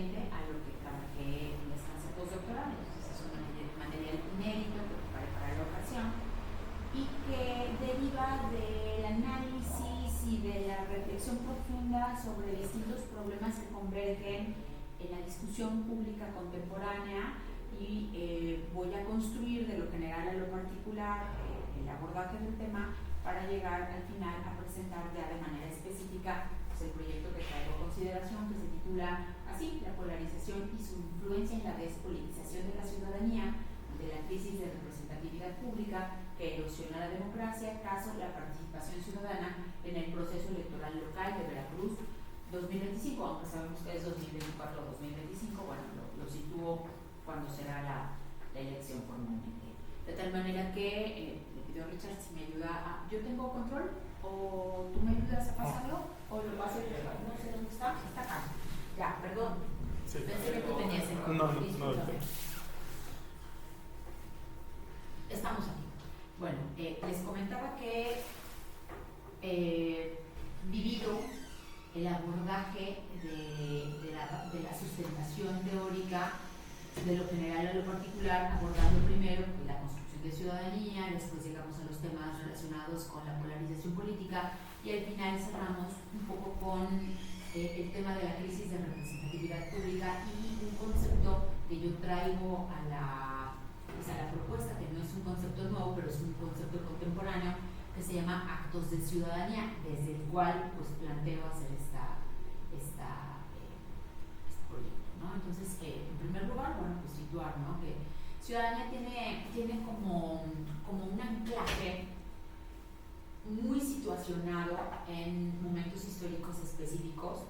equivalente a lo que trabajé en la estancia postdoctoral. Entonces es un material inédito que preparé para la ocasión y que deriva del análisis y de la reflexión profunda sobre distintos problemas que convergen en la discusión pública contemporánea y voy a construir de lo general a lo particular el abordaje del tema para llegar al final a presentar ya de manera específica pues, el proyecto que traigo a consideración, que se titula así: La polarización y su influencia en la despolitización de la ciudadanía ante la crisis de representatividad pública que erosiona la democracia, caso la participación ciudadana en el proceso electoral local de Veracruz 2025, aunque sabemos que es 2024 o 2025, bueno, lo sitúo cuando será la elección formalmente. De tal manera que le pido a Richard si me ayuda a... ¿Yo tengo control? ¿O tú me ayudas a pasarlo? ¿O lo paso yo? No sé dónde está. Está acá. Ya, perdón. Sí. Pensé que tú tenías el control. No. Estamos aquí. Bueno, les comentaba que vivido el abordaje de la sustentación teórica de lo general a lo particular, abordando primero la construcción de ciudadanía, después llegamos a los temas relacionados con la polarización política y al final cerramos un poco con el tema de la crisis de representatividad pública y un concepto que yo traigo a la propuesta, que no es un concepto nuevo, pero es un concepto contemporáneo, que se llama actos de ciudadanía, desde el cual pues planteo hacer este proyecto, ¿no? Entonces, en primer lugar, bueno, pues situar, ¿no? Que ciudadanía tiene como un anclaje muy situacionado en momentos históricos específicos.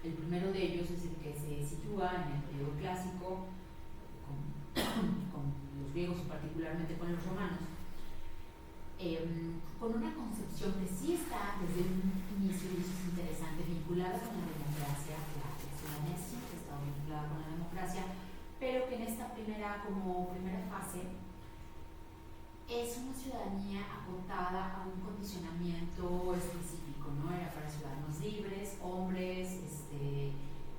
El primero de ellos es el que se sitúa en el periodo clásico, con los griegos y particularmente con los romanos, con una concepción que sí está desde un inicio, y eso es interesante, vinculada con la democracia. La ciudadanía siempre está vinculada con la democracia, pero que en esta primera fase es una ciudadanía acotada a un condicionamiento específico, ¿no? Era para ciudadanos libres, hombres,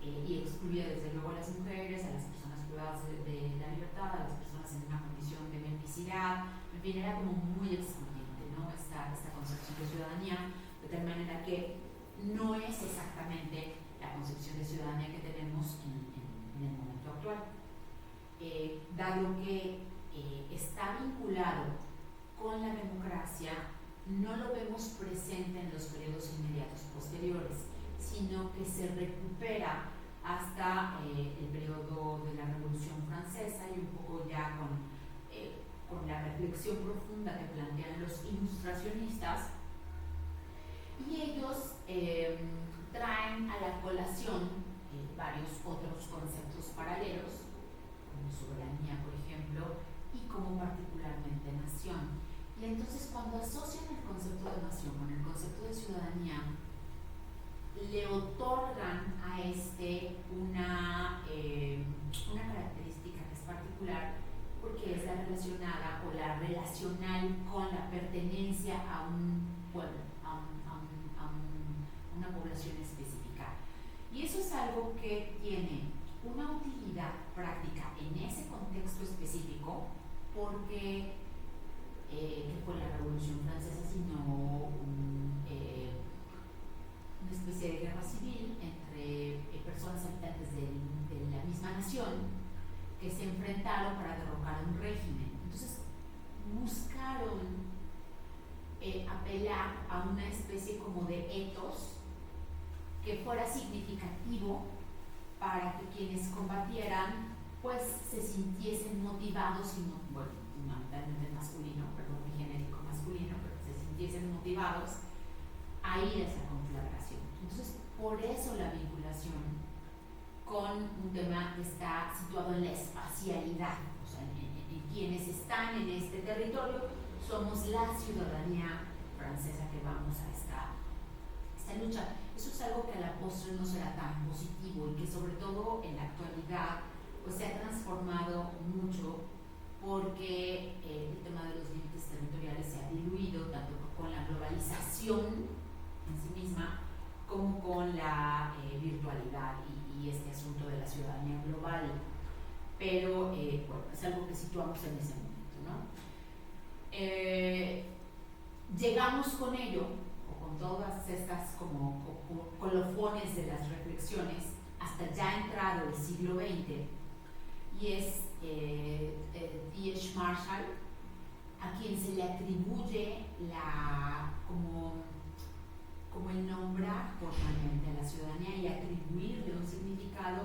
y excluía desde luego a las mujeres, a las personas privadas de la libertad, a las personas en una condición de mendicidad, en fin, era como muy excluyente, ¿no? Esta concepción de ciudadanía, de tal manera que no es exactamente la concepción de ciudadanía que tenemos en el momento actual. Dado que está vinculado con la democracia, no lo vemos presente en los periodos inmediatos posteriores, sino que se recupera hasta el periodo de la Revolución Francesa y un poco ya con la reflexión profunda que plantean los ilustracionistas, y ellos traen a la colación varios otros conceptos paralelos, como soberanía, por ejemplo, y como particularmente nación. Y entonces cuando asocian el concepto de nación con el concepto de ciudadanía, le otorgan a una característica que es particular, porque es la relacionada o la relacional con la pertenencia a un pueblo, a una población específica. Y eso es algo que tiene una utilidad práctica en ese contexto específico, porque que fue la Revolución Francesa, sino una especie de guerra civil entre personas habitantes de la misma nación que se enfrentaron para derrocar un régimen. Entonces buscaron apelar a una especie como de etos que fuera significativo para que quienes combatieran pues se sintiesen motivados, y no, bueno, fundamentalmente masculino, perdón, mi genérico masculino, pero que se sintiesen motivados a ir a esa conflagración. Entonces, por eso la vinculación con un tema que está situado en la espacialidad, o sea, en quienes están en este territorio, somos la ciudadanía francesa que vamos a esta lucha. Eso es algo que a la postre no será tan positivo y que sobre todo en la actualidad pues se ha transformado mucho, porque el tema de los límites territoriales se ha diluido tanto con la globalización en sí misma como con la virtualidad y este asunto de global, pero bueno, es algo que situamos en ese momento, ¿no? Llegamos con ello, o con todas estas como colofones de las reflexiones, hasta ya entrado el siglo XX, y es D.H. Marshall, a quien se le atribuye como el nombrar formalmente a la ciudadanía y atribuirle un significado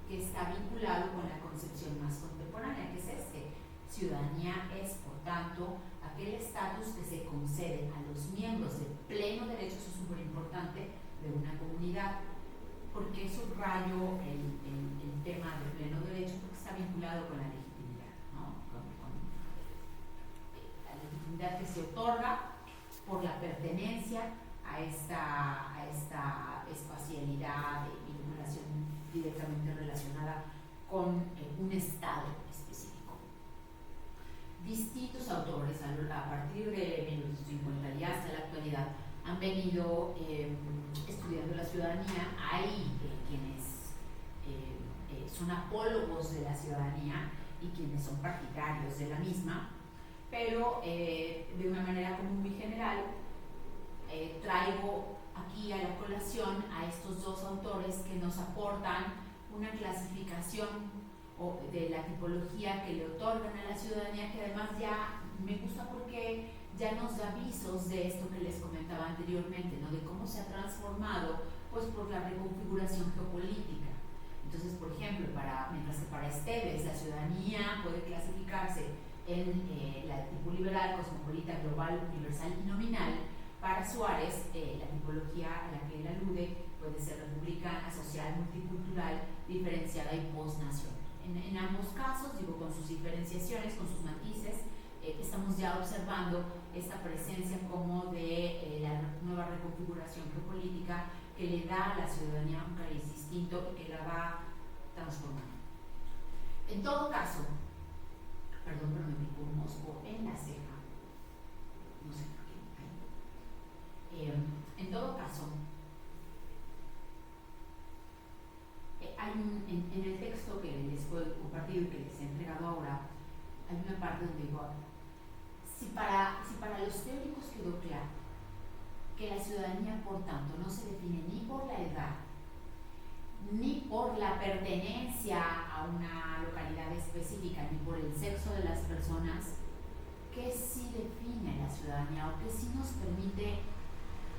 que está vinculado con la concepción más contemporánea, que es este. Ciudadanía es, por tanto, aquel estatus que se concede a los miembros de pleno derecho, eso es súper importante, de una comunidad. ¿Por qué subrayo el tema de pleno derecho? Porque está vinculado con la legitimidad, ¿no? Con la legitimidad que se otorga por la pertenencia a esta espacialidad de vinculación directamente relacionada con un estado específico. Distintos autores a partir de 1950 y hasta la actualidad han venido estudiando la ciudadanía. Hay quienes son apólogos de la ciudadanía y quienes son partidarios de la misma, pero de una manera como muy general traigo aquí a la colación a estos dos autores que nos aportan una clasificación de la tipología que le otorgan a la ciudadanía, que además ya me gusta porque ya nos da avisos de esto que les comentaba anteriormente, ¿no? De cómo se ha transformado pues por la reconfiguración geopolítica. Entonces, por ejemplo, mientras que para Esteves la ciudadanía puede clasificarse en la tipo liberal, cosmopolita, global, universal y nominal, para Suárez la tipología a la que él alude puede ser republicana, social, multicultural, diferenciada y postnacional. En ambos casos, digo, con sus diferenciaciones, con sus matices, estamos ya observando esta presencia como de la nueva reconfiguración geopolítica que le da a la ciudadanía un cariz distinto y que la va transformando. En todo caso, perdón, pero me picó un mosco en la ceja, no sé por qué. En todo caso, en el texto que les puedo compartir y que les he entregado ahora, hay una parte donde digo, si para los teóricos quedó claro que la ciudadanía, por tanto, no se define ni por la edad, ni por la pertenencia a una localidad específica, ni por el sexo de las personas, ¿qué sí define la ciudadanía o qué sí nos permite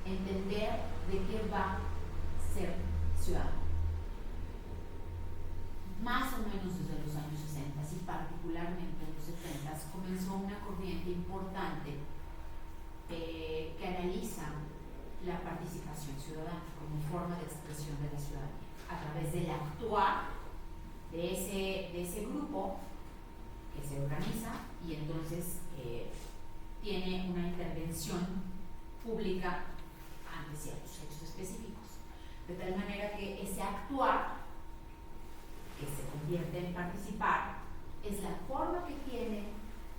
entender de qué va a ser ciudadano? Más o menos desde los años 60 y particularmente en los 70 comenzó una corriente importante que analiza la participación ciudadana como forma de expresión de la ciudadanía a través del actuar de ese grupo que se organiza y entonces tiene una intervención pública ante ciertos hechos específicos, de tal manera que ese actuar que se convierte en participar es la forma que tiene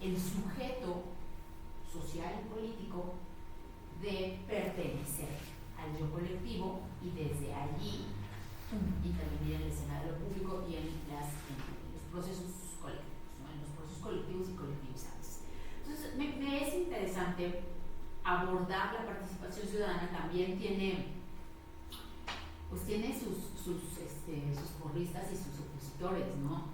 el sujeto social y político de pertenecer al yo colectivo y desde allí intervenir en el escenario público y en los procesos colectivos, ¿no? En los procesos colectivos y colectivizantes. Entonces me es interesante abordar la participación ciudadana. También tiene sus porristas y sus opositores, ¿no?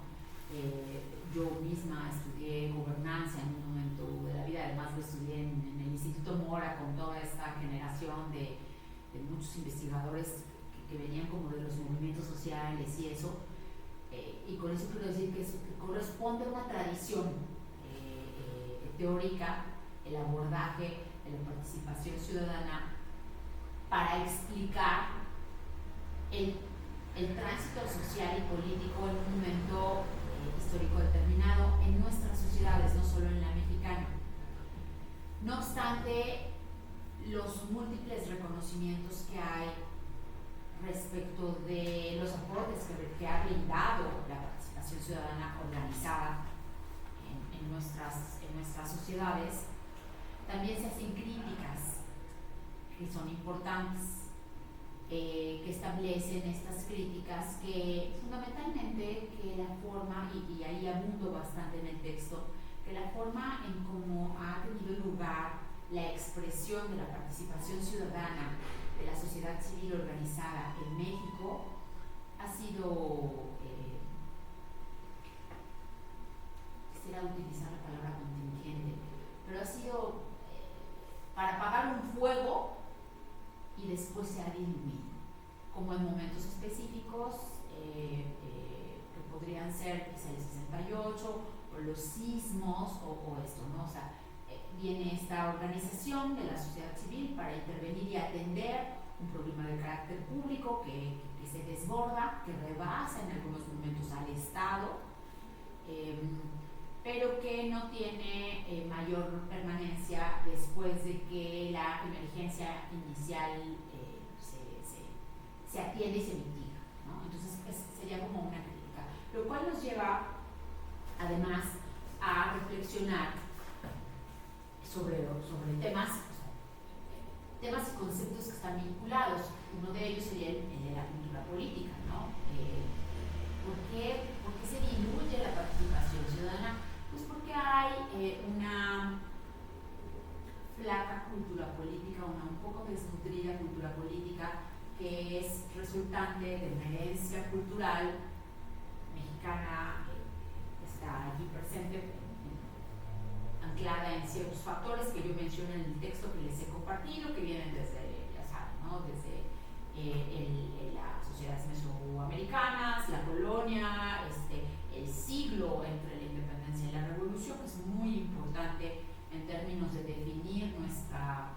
Yo misma estudié gobernanza en un momento de la vida, además lo estudié en el Instituto Mora con toda esta generación de muchos investigadores que venían como de los movimientos sociales y eso, y con eso quiero decir que corresponde a una tradición teórica, el abordaje de la participación ciudadana para explicar el tránsito social y político en un momento histórico determinado en nuestras sociedades, no solo en la mexicana. No obstante, los múltiples reconocimientos que hay respecto de los aportes que ha brindado la participación ciudadana organizada en nuestras sociedades, también se hacen críticas que son importantes, que establecen estas críticas que fundamentalmente que forma, y ahí abundo bastante en el texto, que la forma en cómo ha tenido lugar la expresión de la participación ciudadana de la sociedad civil organizada en México ha sido, quisiera utilizar la palabra contingente, pero ha sido para apagar un fuego y después se ha diluido, como en momentos específicos que podrían ser quizá el 68 o los sismos o esto, ¿no? O sea, viene esta organización de la sociedad civil para intervenir y atender un problema de carácter público que se desborda, que rebasa en algunos momentos al Estado, pero que no tiene mayor permanencia después de que la emergencia inicial se atiende y se mitiga, ¿no? Entonces sería como una crítica, lo cual nos lleva además a reflexionar sobre temas y conceptos que están vinculados. Uno de ellos sería el de la cultura política, ¿no? ¿Por qué se diluye la participación ciudadana? Pues porque hay una flaca cultura política, una un poco desnutrida cultura política que es resultante de una herencia cultural mexicana que está allí presente, anclada en ciertos factores que yo menciono en el texto que les he compartido, que vienen desde, ya saben, ¿no? Desde las sociedades mesoamericanas, la colonia, el siglo entre la independencia y la revolución, que es muy importante en términos de definir nuestra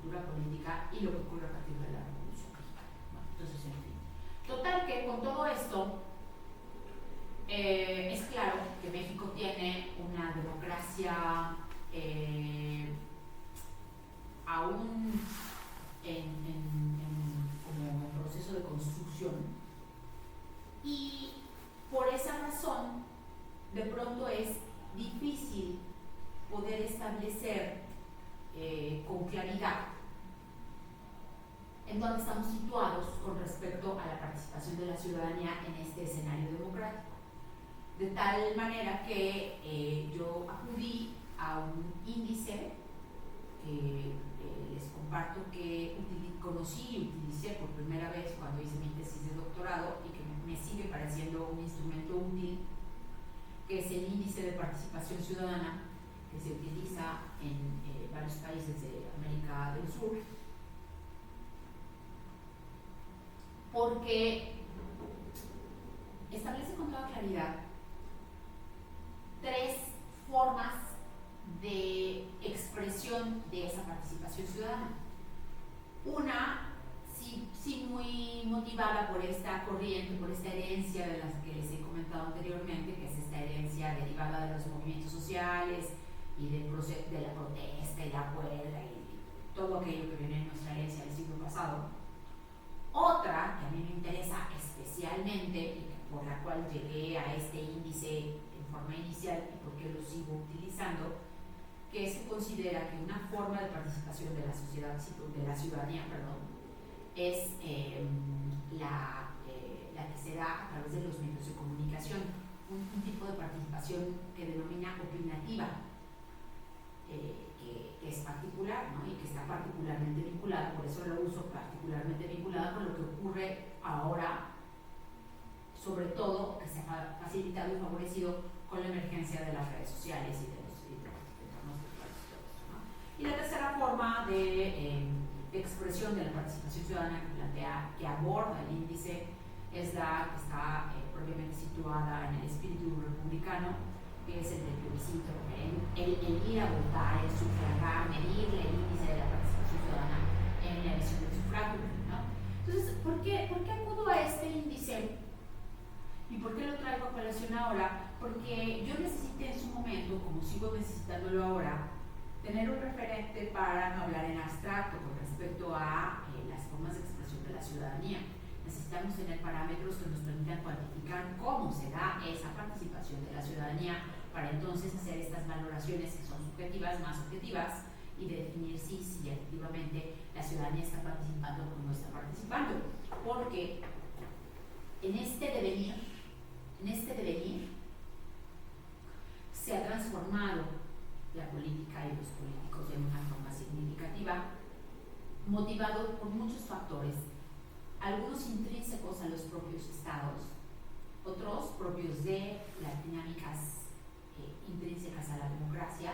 cultura política y lo que ocurre a partir de la revolución mexicana. Bueno, entonces, en fin. Total que con todo esto, es claro que México tiene una democracia aún como proceso de construcción, y por esa razón de pronto es difícil poder establecer con claridad en dónde estamos situados con respecto a la participación de la ciudadanía en este escenario democrático. De tal manera que yo acudí a un índice que les comparto que conocí y utilicé por primera vez cuando hice mi tesis de doctorado y que me sigue pareciendo un instrumento útil, que es el índice de participación ciudadana que se utiliza en varios países de América del Sur, porque establece con toda claridad tres formas de expresión de esa participación ciudadana. Una, sí muy motivada por esta corriente, por esta herencia de las que les he comentado anteriormente, que es esta herencia derivada de los movimientos sociales y del proceso de la protesta y la huelga y todo aquello que viene en nuestra herencia del siglo pasado. Otra, que a mí me interesa especialmente y por la cual llegué a este índice en forma inicial y por qué lo sigo utilizando, que se considera que una forma de participación de la sociedad, de la ciudadanía, es la que se da a través de los medios de comunicación, un tipo de participación que denomina opinativa, que es particular, ¿no? Y que está particularmente vinculada, por eso lo uso, particularmente vinculada con lo que ocurre ahora, sobre todo que se ha facilitado y favorecido con la emergencia de las redes sociales y de los entornos virtuales y todo esto, ¿no? Y la tercera forma de expresión de la participación ciudadana que plantea, que aborda el índice, es la que está propiamente situada en el espíritu republicano, que es el del plebiscito, el ir a votar, el sufragar, medir el índice de la participación ciudadana en la elección del sufragio, ¿no? Entonces, ¿por qué acudo a este índice? ¿Y por qué lo traigo a colación ahora? Porque yo necesité en su momento, como sigo necesitándolo ahora, tener un referente para no hablar en abstracto con respecto a las formas de expresión de la ciudadanía. Necesitamos tener parámetros que nos permitan cuantificar cómo se da esa participación de la ciudadanía para entonces hacer estas valoraciones que son subjetivas, más objetivas, y de definir si efectivamente la ciudadanía está participando o no está participando. Porque en este devenir En este devenir se ha transformado la política y los políticos de una forma significativa, motivado por muchos factores, algunos intrínsecos a los propios estados, otros propios de las dinámicas intrínsecas a la democracia,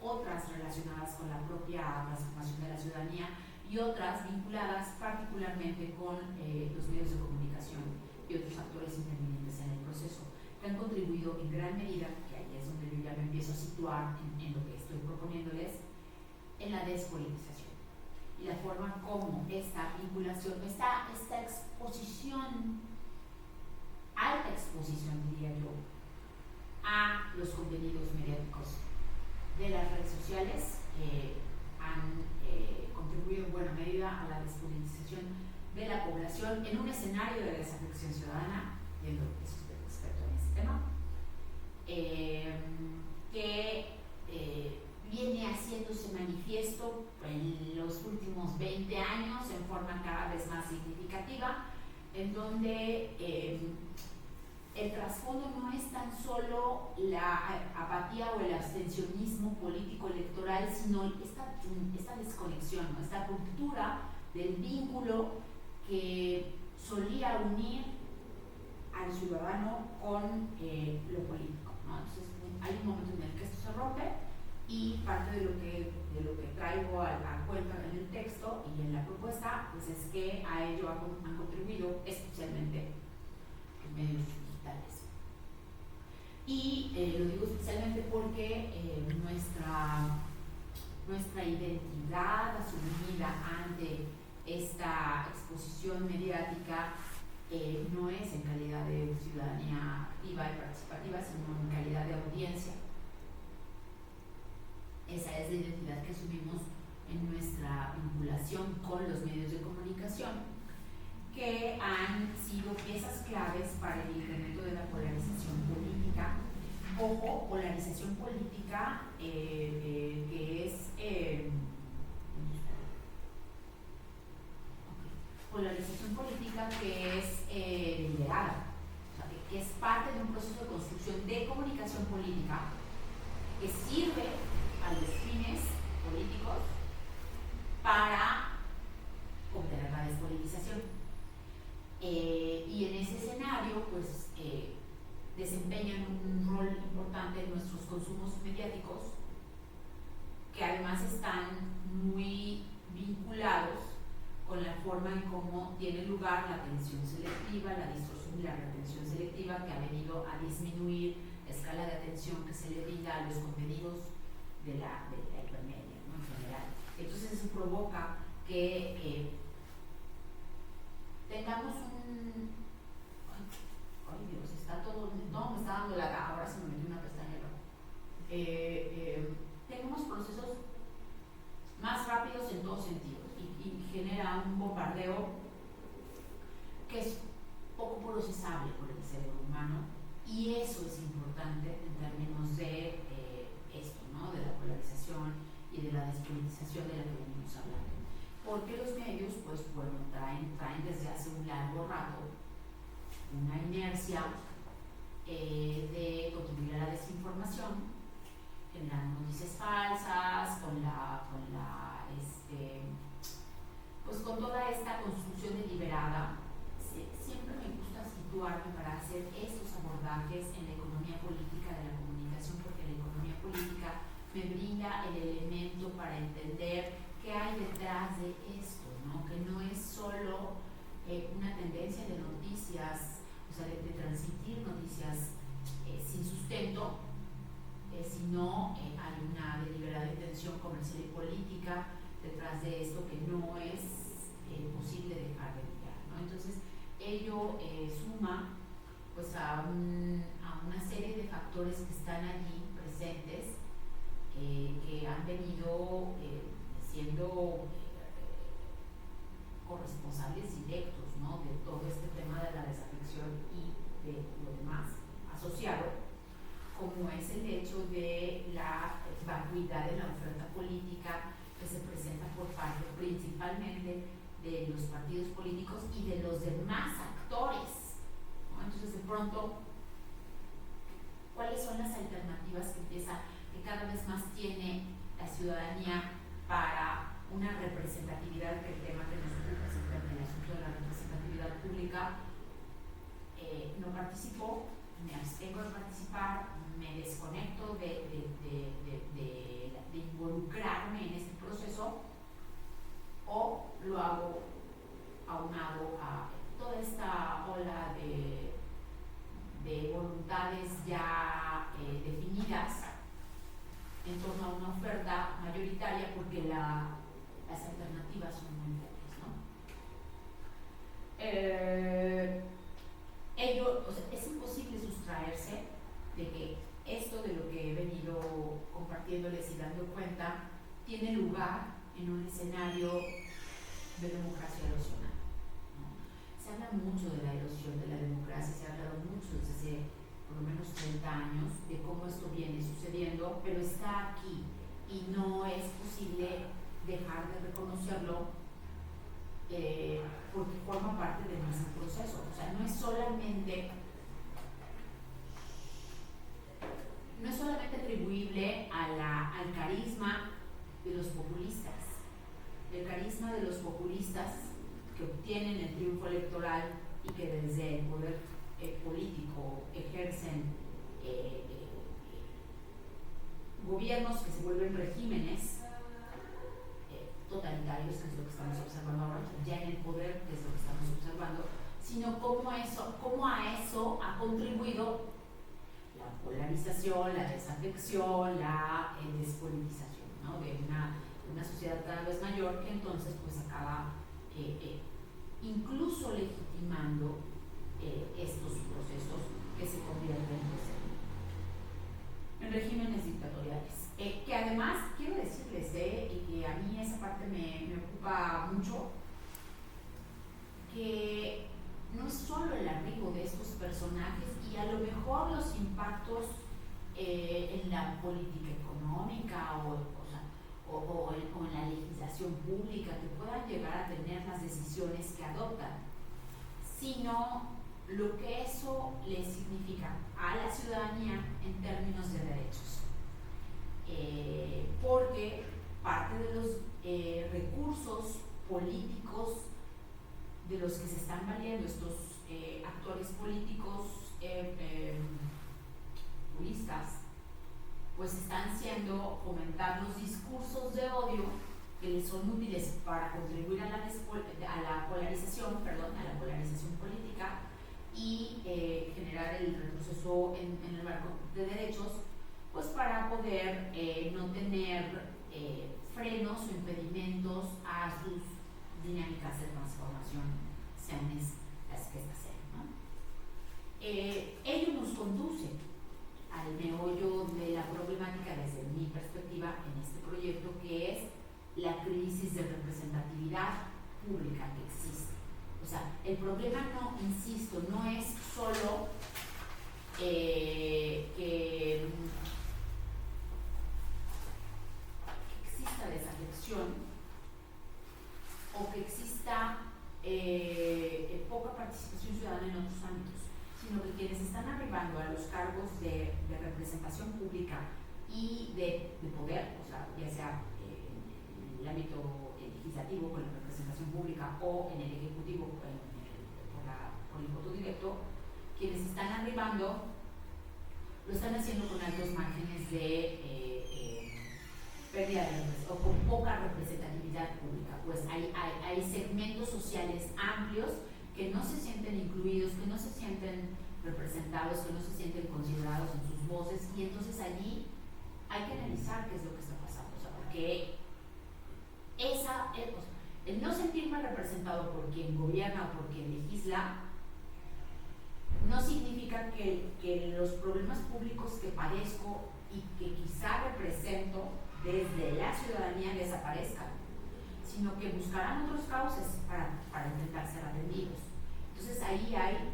otras relacionadas con la propia transformación de la ciudadanía y otras vinculadas particularmente con los medios de comunicación y otros actores intervinientes en el proceso, que han contribuido en gran medida, que ahí es donde yo ya me empiezo a situar en lo que estoy proponiéndoles, en la despolitización y la forma como esta vinculación, esta exposición, alta exposición diría yo, a los contenidos mediáticos de las redes sociales han contribuido en buena medida a la despolitización de la población en un escenario de desafección ciudadana, viendo que es usted experto en este tema, que viene haciéndose manifiesto en los últimos 20 años en forma cada vez más significativa, en donde el trasfondo no es tan solo la apatía o el abstencionismo político electoral, sino esta desconexión, ¿no? Esta ruptura del vínculo que solía unir al ciudadano con lo político, ¿no? Entonces hay un momento en el que esto se rompe y parte de lo que traigo a cuenta en el texto y en la propuesta pues es que a ello han contribuido especialmente los medios digitales. Y lo digo especialmente porque nuestra identidad asumida ante esta exposición mediática no es en calidad de ciudadanía activa y participativa, sino en calidad de audiencia. Esa es la identidad que asumimos en nuestra vinculación con los medios de comunicación, que han sido piezas claves para el incremento de la polarización política. Ojo, polarización política que es polarización política que es deliberada, o sea, que es parte de un proceso de construcción de comunicación política que sirve a los fines políticos para obtener la despolitización. Y en ese escenario, pues, desempeñan un rol importante en nuestros consumos mediáticos, que además están muy vinculados con la forma en cómo tiene lugar la atención selectiva, la distorsión y la retención selectiva, que ha venido a disminuir la escala de atención que se le brinda a los contenidos de la hipermedia, ¿no? En general. Entonces eso provoca que tengamos un... Ay Dios, está todo... No, me está dando la... Ahora se me metió una pestaña roja. Tenemos procesos más rápidos en todos sentidos y genera un bombardeo que es poco procesable por el cerebro humano, y eso es importante en términos de esto, ¿no? De la polarización y de la despolitización de la que venimos hablando. Porque los medios, pues bueno, traen desde hace un largo rato una inercia de contribuir a la desinformación, generando noticias falsas, pues con toda esta construcción deliberada. Siempre me gusta situarme para hacer estos abordajes en la economía política de la comunicación, porque la economía política me brinda el elemento para entender qué hay detrás de esto, ¿no? Que no es solo una tendencia de noticias, o sea, de transmitir noticias sin sustento, sino hay una deliberada intención comercial y política detrás de esto que no es posible dejar de mirar, ¿no? Entonces, ello suma pues a una serie de factores que están allí presentes, que han venido siendo corresponsables directos, ¿no? De todo este tema de la desafección y de lo demás asociado, como es el hecho de la vacuidad de la oferta política que se presenta por parte principalmente de los partidos políticos y de los demás actores, ¿no? Entonces de pronto alternativas que cada vez más tiene la ciudadanía para una representatividad, que el tema que nos ocupa siempre en el asunto de la representatividad pública. No participo, me abstengo de participar, me desconecto de involucrarme en este proceso, o lo hago aunado a toda esta ola de voluntades ya definidas en torno a una oferta mayoritaria, porque las alternativas son muy pocas, ¿no? O sea, es imposible sustraerse de que esto de lo que he venido compartiéndoles y dando cuenta tiene lugar en un escenario de democracia erosional, ¿no? Se habla mucho de la erosión de la democracia, se ha hablado mucho desde hace por lo menos 30 años de cómo esto viene sucediendo, pero está aquí y no es posible dejar de reconocerlo, porque forma parte de nuestro proceso. O sea, no es solamente atribuible al carisma de los populistas. El carisma de los populistas que obtienen el triunfo electoral y que desde el poder político ejercen gobiernos que se vuelven regímenes totalitarios, que es lo que estamos observando ahora, ya en el poder, que es lo que estamos observando, sino cómo a eso ha contribuido la polarización, la desafección, la despolitización, ¿no? De una sociedad cada vez mayor, que entonces pues acaba incluso legitimando estos procesos que se convierten pues, en regímenes dictatoriales. Que además quiero decirles, y que a mí esa parte me ocupa mucho, que no es solo el arribo de estos personajes y a lo mejor los impactos en la política económica o en la legislación pública que puedan llegar a tener las decisiones que adoptan, sino lo que eso le significa a la ciudadanía en términos de derechos. Porque parte de los recursos políticos de los que se están valiendo estos actores políticos populistas, pues están siendo fomentar los discursos de odio que les son útiles para contribuir a la polarización política y generar el retroceso en el marco de derechos, pues para poder no tener frenos o impedimentos a sus dinámicas de transformación, sean las que estas sean, ¿no? Ello nos conduce al meollo de la problemática desde mi perspectiva en este proyecto, que es la crisis de representatividad pública que existe. O sea, el problema no, insisto, no es solo que exista desafección o que exista poca participación ciudadana en otros ámbitos, sino que quienes están arribando a los cargos de representación pública y de poder, o sea, ya sea en el ámbito legislativo con la representación pública o en el ejecutivo por el voto directo, quienes están arribando lo están haciendo con altos márgenes de pérdida o con poca representatividad pública. Pues hay segmentos sociales amplios que no se sienten incluidos, que no se sienten representados, que no se sienten considerados en sus voces, y entonces allí hay que analizar qué es lo que está pasando. O sea, porque el no sentirme representado por quien gobierna o por quien legisla no significa que los problemas públicos que padezco y que quizá represento desde la ciudadanía desaparezcan, sino que buscarán otros cauces para intentar ser atendidos. Entonces ahí hay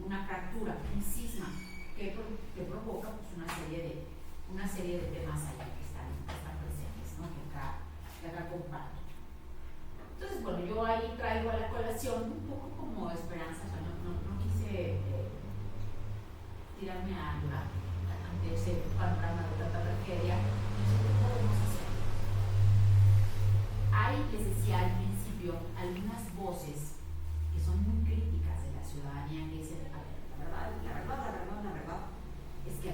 una fractura, un cisma que provoca pues, una serie de temas ahí que están presentes, ¿no? que acá comparto. Entonces, bueno, yo ahí traigo a la colación un poco como esperanza, o sea, no quise tirarme a llorar ante de ese panorama de tanta tragedia, ¿qué podemos hacer? Hay, les decía al principio, algunas voces que son muy críticas de la ciudadanía que dicen, a ver, la verdad es que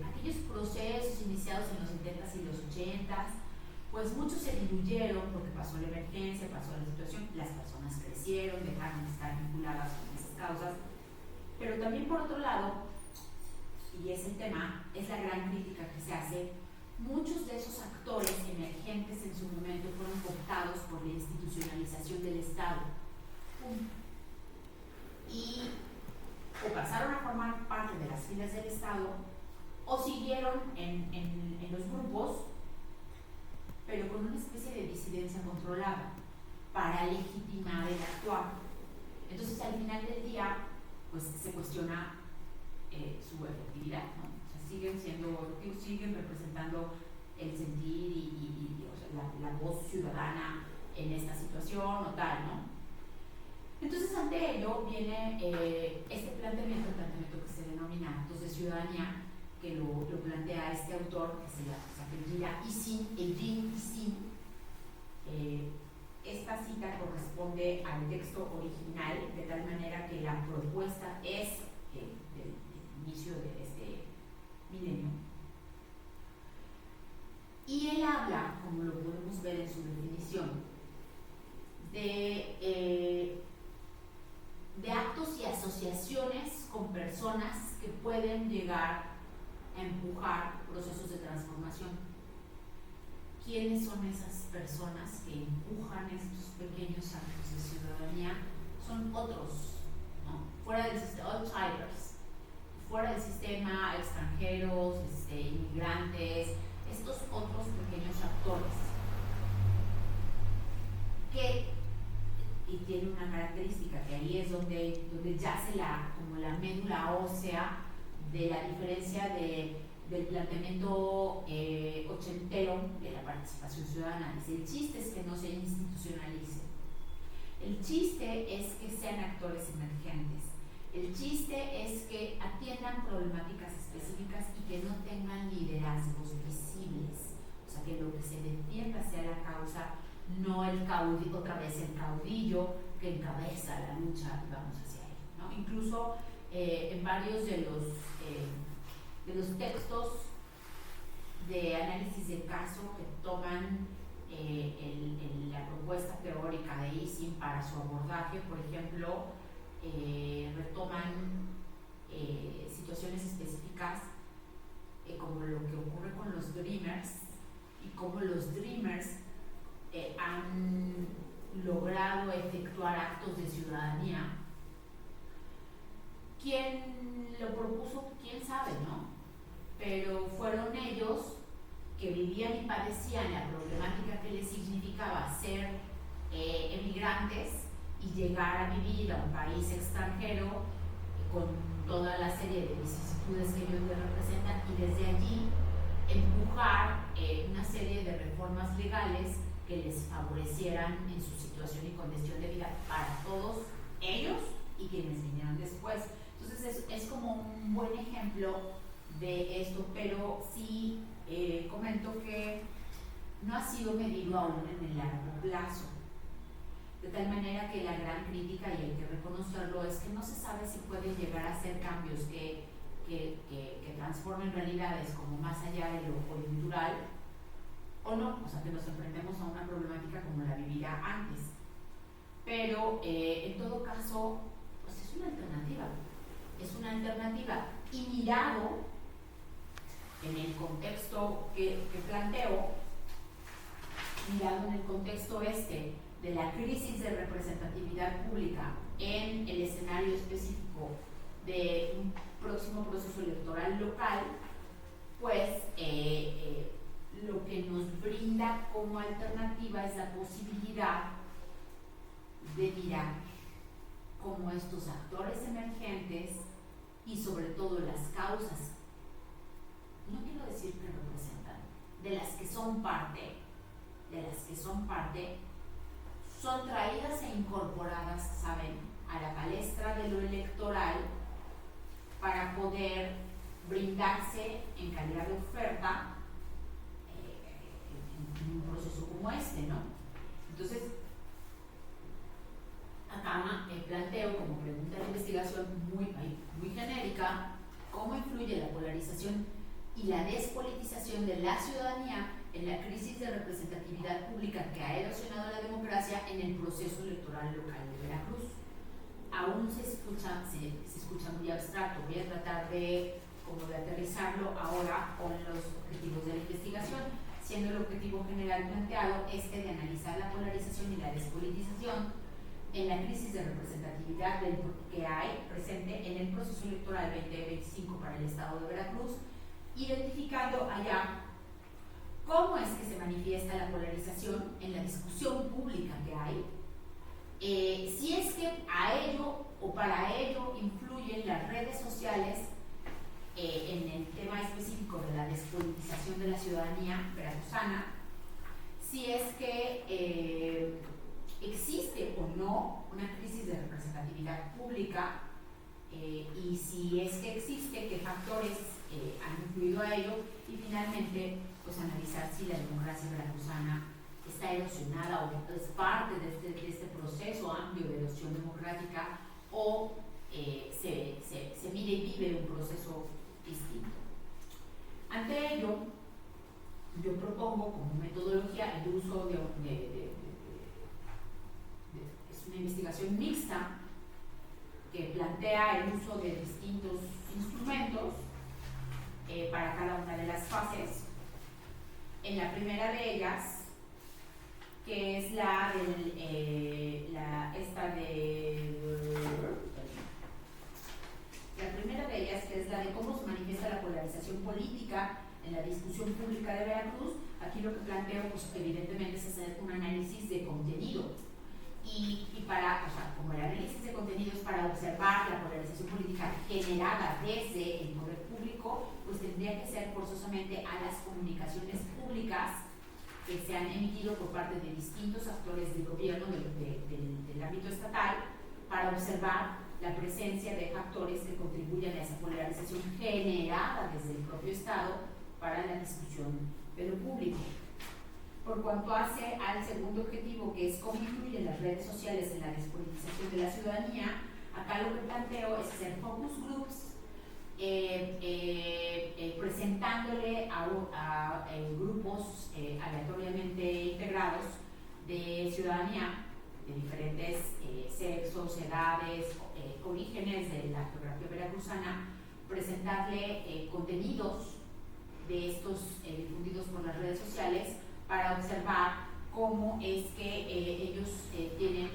aquellos procesos iniciados en los 70s y los 80s, pues muchos se diluyeron porque pasó la emergencia, pasó la situación, las personas crecieron, dejaron de estar vinculadas con esas causas, pero también por otro lado, y es el tema, es la gran crítica que se hace, muchos de esos actores emergentes en su momento fueron cooptados por la institucionalización del Estado. Y o pasaron a formar parte de las filas del Estado o siguieron en los grupos, pero con una especie de disidencia controlada para legitimar el actuar. Entonces, al final del día, pues se cuestiona su efectividad, ¿no? O sea, siguen representando el sentir o sea, la voz ciudadana en esta situación o tal, ¿no? Entonces, ante ello viene este planteamiento, el planteamiento que se denomina actos de ciudadanía, que lo plantea este autor, que se apellida Eugene Issin. Esta cita corresponde al texto original, de tal manera que la propuesta es del inicio de este milenio. Y él habla, como lo podemos ver en su definición, de actos y asociaciones con personas que pueden llegar a empujar procesos de transformación. ¿Quiénes son esas personas que empujan estos pequeños actos de ciudadanía? Son otros, ¿no? Fuera del sistema, outsiders, fuera del sistema, extranjeros, inmigrantes, estos otros pequeños actores que, y tiene una característica que ahí es donde yace como la médula ósea de la diferencia del planteamiento ochentero de la participación ciudadana. Dice, el chiste es que no se institucionalice, el chiste es que sean actores emergentes, el chiste es que atiendan problemáticas específicas y que no tengan liderazgos visibles, o sea, que lo que se defienda sea la causa, no el caudillo, otra vez el caudillo que encabeza la lucha y vamos hacia él, ¿no? Incluso en varios de los textos de análisis de caso que toman la propuesta teórica de Issin para su abordaje, por ejemplo, retoman situaciones específicas como lo que ocurre con los Dreamers y cómo los Dreamers han logrado efectuar actos de ciudadanía. ¿Quién lo propuso? ¿Quién sabe, no? Pero fueron ellos que vivían y padecían la problemática que les significaba ser emigrantes y llegar a vivir a un país extranjero con toda la serie de vicisitudes que ellos les representan, y desde allí empujar una serie de reformas legales que les favorecieran en su situación y condición de vida para todos ellos y quienes vinieran después. Entonces es como un buen ejemplo de esto, pero sí comento que no ha sido medido aún en el largo plazo, de tal manera que la gran crítica, y hay que reconocerlo, es que no se sabe si pueden llegar a ser cambios que transformen realidades como más allá de lo coyuntural o no, o sea, que nos enfrentemos a una problemática como la vivida antes. Pero en todo caso, pues es una alternativa, y mirado en el contexto que planteo, mirado en el contexto de la crisis de representatividad pública en el escenario específico de un próximo proceso electoral local, pues lo que nos brinda como alternativa es la posibilidad de mirar cómo estos actores emergentes y sobre todo las causas, no quiero decir que representan, de las que son parte, son traídas e incorporadas, ¿saben?, a la palestra de lo electoral para poder brindarse en calidad de oferta en un proceso como este, ¿no? Entonces, acá planteo como pregunta de investigación muy genérica cómo influye la polarización y la despolitización de la ciudadanía en la crisis de representatividad pública que ha erosionado la democracia en el proceso electoral local de Veracruz. Aún se escucha muy abstracto. Voy a tratar de aterrizarlo ahora con los objetivos de la investigación, siendo el objetivo general planteado de analizar la polarización y la despolitización en la crisis de representatividad que hay presente en el proceso electoral 2025 para el estado de Veracruz, identificando allá cómo es que se manifiesta la polarización en la discusión pública que hay, si es que a ello o para ello influyen las redes sociales en el tema específico de la despolitización de la ciudadanía veracruzana, si es que existe o no una crisis de representatividad pública, y si es que existe, qué factores han influido a ello, y finalmente pues analizar si la democracia veracruzana está erosionada o es parte de este proceso amplio de erosión democrática, o se mide y vive un proceso distinto. Ante ello, yo propongo como metodología el uso es una investigación mixta que plantea el uso de distintos instrumentos para cada una de las fases. En la primera de ellas, que es la primera de ellas, que es la de cómo se manifiesta la polarización política en la discusión pública de Veracruz. Aquí lo que planteo, pues evidentemente, es hacer un análisis de contenido. Y como el análisis de contenido es para observar la polarización política generada desde el poder público, pues tendría que ser forzosamente a las comunicaciones públicas que se han emitido por parte de distintos actores del gobierno del ámbito estatal, para observar la presencia de factores que contribuyen a esa polarización generada desde el propio Estado para la discusión de lo público. Por cuanto hace al segundo objetivo, que es cómo influyen las redes sociales en la despolitización de la ciudadanía, acá lo que planteo es hacer focus groups, presentándole a grupos aleatoriamente integrados de ciudadanía de diferentes sexos, edades, orígenes de la geografía veracruzana, presentarle contenidos de estos difundidos por las redes sociales para observar cómo es que ellos tienen,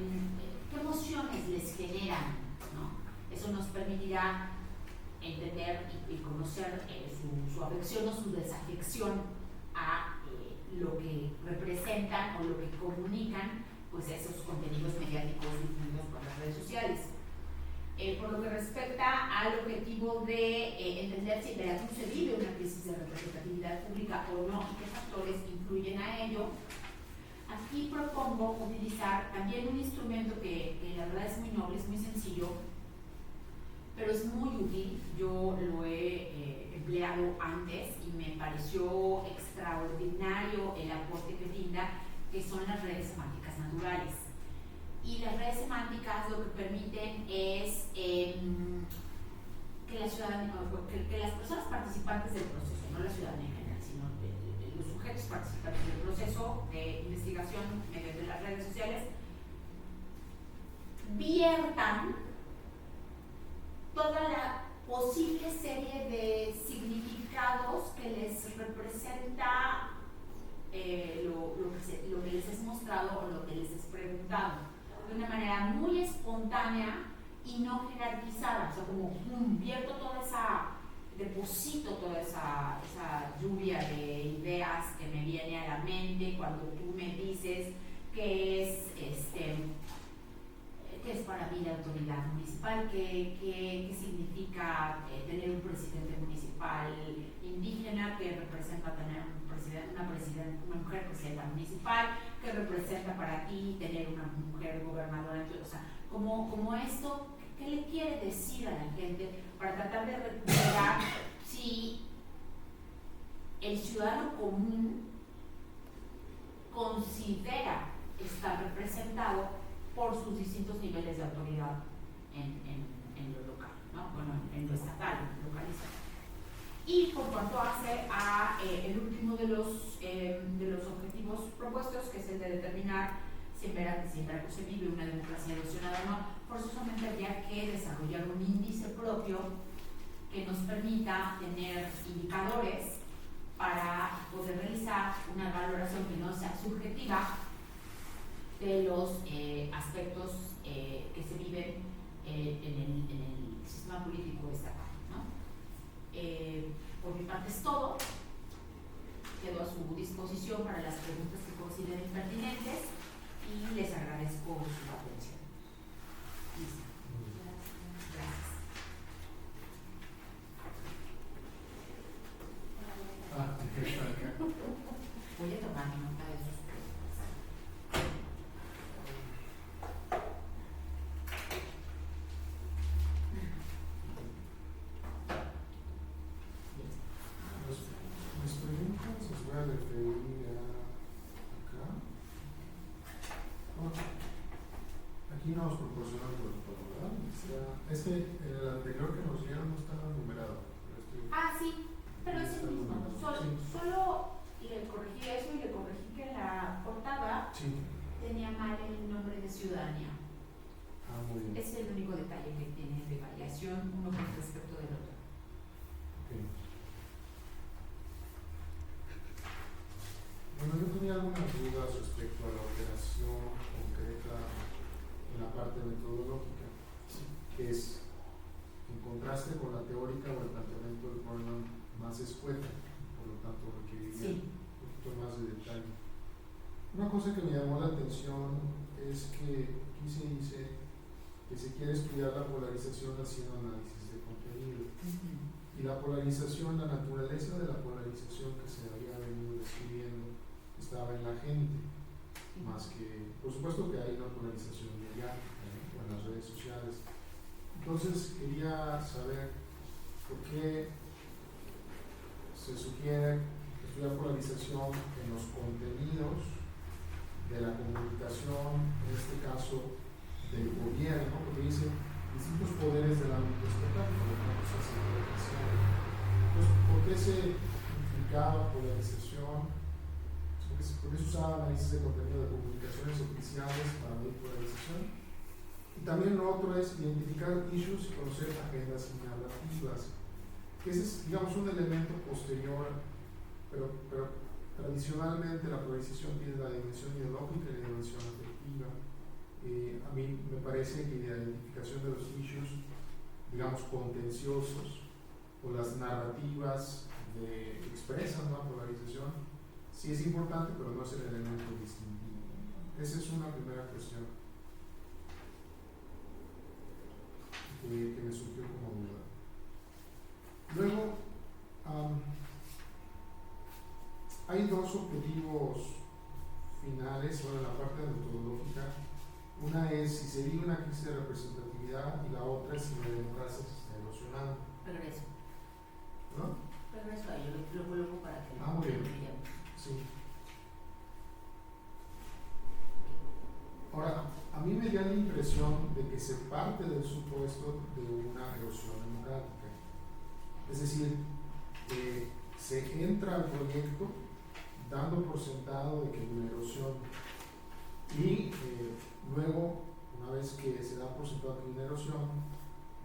qué emociones les generan, ¿no? Eso nos permitirá entender y conocer su afección o su desafección a lo que representan o lo que comunican, pues, esos contenidos mediáticos difundidos por las redes sociales. Por lo que respecta al objetivo de entender si Veracruz se vive una crisis de representatividad pública o no y qué factores influyen a ello, aquí propongo utilizar también un instrumento que la verdad es muy noble, es muy sencillo, pero es muy útil. Yo lo he empleado antes y me pareció extraordinario el aporte que brinda, que son las redes semánticas naturales. Y las redes semánticas lo que permiten es que las personas participantes del proceso, no la ciudadanía en general, sino los sujetos participantes del proceso de investigación mediante las redes sociales, viertan toda la posible serie de significados que les representa lo que les es mostrado o lo que les es preguntado, de una manera muy espontánea y no jerarquizada. O sea, como vierto deposito toda esa lluvia de ideas que me viene a la mente cuando tú me dices qué es para mí la autoridad municipal, qué significa tener un presidente municipal indígena, qué representa tener una mujer presidenta municipal, qué representa para ti tener una mujer gobernadora. O sea, como esto, ¿qué le quiere decir a la gente para tratar de recuperar si si el ciudadano común considera estar representado por sus distintos niveles de autoridad en lo local, ¿no? Bueno, en lo estatal, en lo localizado. Y por cuanto hace a el último de los objetivos propuestos, que es el de determinar si en Veracruz se vive una democracia erosionada o no, forzosamente habría que desarrollar un índice propio que nos permita tener indicadores para poder realizar una valoración que no sea subjetiva de los aspectos que se viven en el sistema político estatal, ¿no? Por mi parte es todo. Quedo a su disposición para las preguntas que consideren pertinentes y les agradezco su atención. Listo. Gracias. Voy a tomar nota de sus preguntas. Mis preguntas las voy a referir acá. Bueno, aquí nos proporciona el protocolo, ¿verdad? Es que el anterior que nos dieron no estaba numerado. Sí, pero es el mismo. Solo le corregí eso y le corregí que en la portada tenía mal el nombre de ciudadanía. Muy bien. Es el único detalle que tiene de variación uno con respecto del otro. Okay. Bueno, yo tenía algunas dudas respecto a la operación concreta en la parte metodológica, que es en contraste con la teórica o el planteamiento del problema más escueta, por lo tanto requeriría un poquito más de detalle. Una cosa que me llamó la atención es que aquí se dice que se quiere estudiar la polarización haciendo análisis de contenido. Y la polarización, la naturaleza de la polarización que se había venido describiendo estaba en la gente, más que, por supuesto que hay una polarización mediática, ¿no? En las redes sociales. Entonces quería saber por qué se sugiere estudiar polarización en los contenidos de la comunicación, en este caso del gobierno, porque dice distintos poderes del ámbito estatal, por lo tanto se hace polarización. Entonces, ¿por qué se implicaba polarización? ¿Por qué se usaba análisis de contenido de comunicaciones oficiales para medir polarización? Y también lo otro es identificar issues y conocer agendas y narrativas. Ese es, digamos, un elemento posterior, pero tradicionalmente la polarización tiene la dimensión ideológica y la dimensión afectiva. A mí me parece que la identificación de los issues, digamos, contenciosos o las narrativas que expresan la polarización, sí es importante, pero no es el elemento distintivo. Esa es una primera cuestión que me surgió como duda. Luego, hay dos objetivos finales, bueno, en la parte metodológica. Una es si se vive una crisis de representatividad y la otra es si la democracia se está erosionando. Regreso. ¿No? Regreso ahí, yo lo coloco para que muy bien. Veamos. Sí. Ahora, a mí me da la impresión de que se parte del supuesto de una erosión democrática. Es decir, se entra al proyecto dando por sentado de que hay una erosión y luego, una vez que se da por sentado que hay una erosión,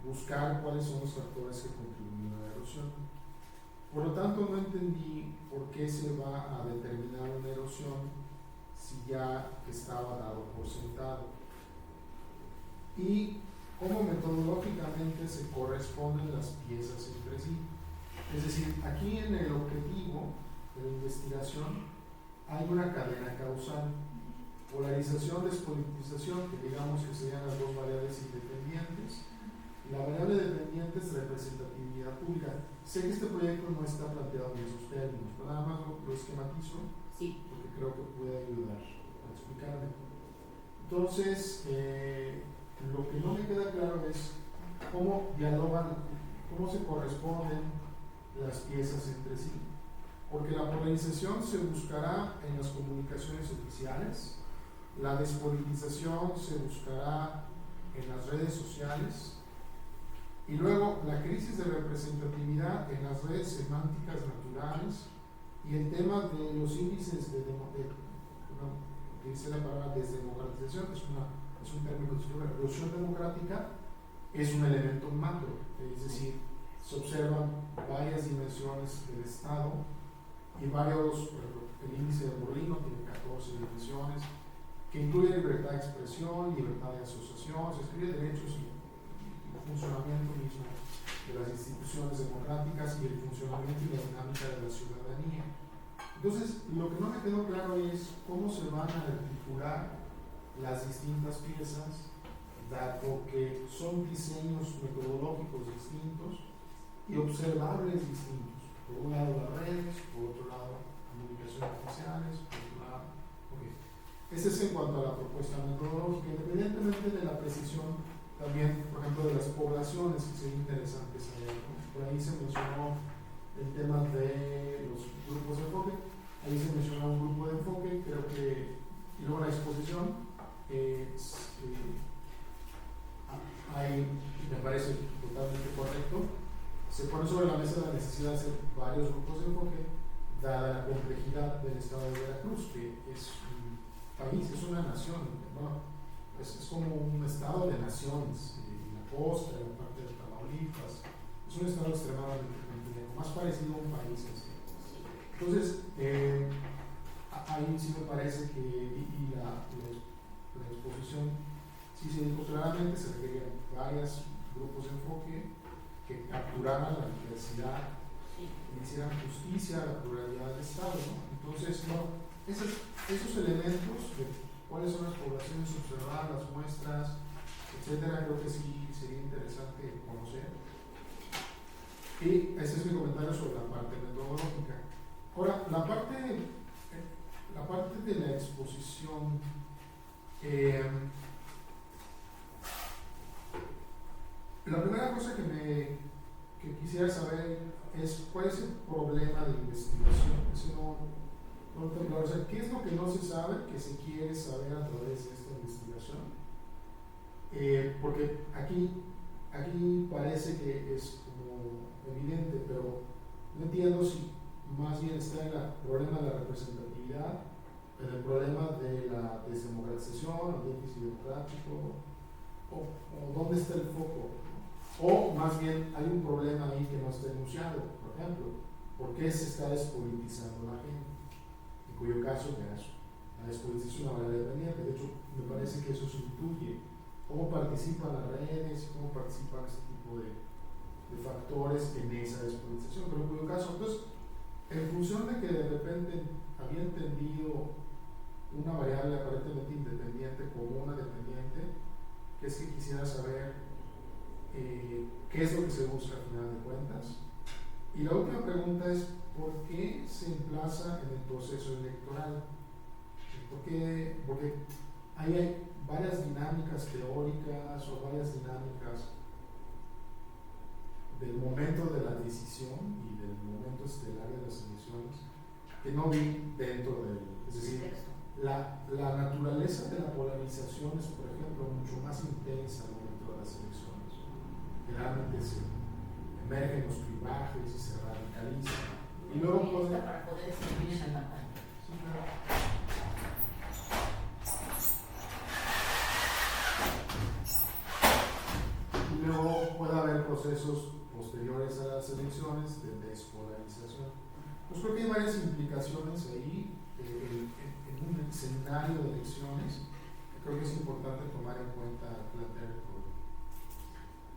buscar cuáles son los factores que contribuyen a la erosión. Por lo tanto, no entendí por qué se va a determinar una erosión si ya estaba dado por sentado. Y cómo metodológicamente se corresponden las piezas entre sí. Es decir, aquí en el objetivo de la investigación hay una cadena causal. Polarización, despolitización, que digamos que serían las dos variables independientes. Y la variable dependiente es representatividad pública. Sé que este proyecto no está planteado en esos términos, pero nada más lo esquematizo, porque creo que puede ayudar a explicarme. Entonces, lo que no me queda claro es cómo dialogan, cómo se corresponden las piezas entre sí. Porque la polarización se buscará en las comunicaciones oficiales, la despolitización se buscará en las redes sociales, y luego la crisis de representatividad en las redes semánticas naturales, y el tema de los índices utilicé la palabra desdemocratización, es un término de la revolución democrática, es un elemento macro, es decir, se observan varias dimensiones del Estado y varios, por ejemplo, el índice de Borlino tiene 14 dimensiones, que incluye libertad de expresión, libertad de asociación, se escribe derechos y funcionamiento mismo de las instituciones democráticas y el funcionamiento y la dinámica de la ciudadanía. Entonces, lo que no me quedó claro es cómo se van a articular las distintas piezas, dado que son diseños metodológicos distintos y observables distintos. Por un lado las redes, por otro lado comunicaciones oficiales, por otro lado. Okay. Ese es en cuanto a la propuesta metodológica, independientemente de la precisión también, por ejemplo, de las poblaciones, que sería interesante saber, ¿no? Por ahí se mencionó el tema de los grupos de enfoque, ahí se mencionó un grupo de enfoque, creo que, y luego la exposición, ahí me parece totalmente correcto, se pone sobre la mesa la necesidad de hacer varios grupos de enfoque, dada la complejidad del estado de Veracruz, que es un país, es una nación, bueno, es como un estado de naciones, la costa, la parte de Tamaulipas, es un estado extremadamente complejo, más parecido a un país así. Entonces, ahí sí me parece que, y la exposición sí se dijo claramente, se requerían varios grupos de enfoque que capturaran la diversidad, que hicieran justicia a la pluralidad del Estado, ¿no? Entonces, no, esos elementos de cuáles son las poblaciones observadas, las muestras, etcétera, creo que sí sería interesante conocer. Y ese es mi comentario sobre la parte metodológica. Ahora, la parte de la exposición, la primera cosa que quisiera saber es cuál es el problema de investigación. Eso no lo tengo claro. O sea, ¿qué es lo que no se sabe que se quiere saber a través de esta investigación? Porque aquí parece que es como evidente, pero no entiendo si más bien está en el problema de la representatividad, en el problema de la desdemocratización, el déficit democrático, o dónde está el foco. O más bien hay un problema ahí que no está enunciado. Por ejemplo, ¿por qué se está despolitizando la gente? En cuyo caso, la despolitización es una variable dependiente. De hecho, me parece que eso se intuye. ¿Cómo participan las redes? ¿Cómo participan este tipo de factores en esa despolitización? Pero en cuyo caso, entonces, en función de que de repente había entendido una variable aparentemente independiente como una dependiente, que es que quisiera saber qué es lo que se busca al final de cuentas. Y la última pregunta es ¿por qué se emplaza en el proceso electoral? Porque ahí hay varias dinámicas teóricas o varias dinámicas del momento de la decisión y del momento estelar de las elecciones que no vi dentro del, es decir, la naturaleza de la polarización es, por ejemplo, mucho más intensa al momento de las elecciones. Generalmente se emergen los clivajes y se radicalizan. Y luego para poder servir en la campaña. Sí, claro. Y luego puede haber procesos posteriores a las elecciones de despolarización. Pues creo que hay varias implicaciones ahí en un escenario de elecciones que creo que es importante tomar en cuenta al plantear el problema.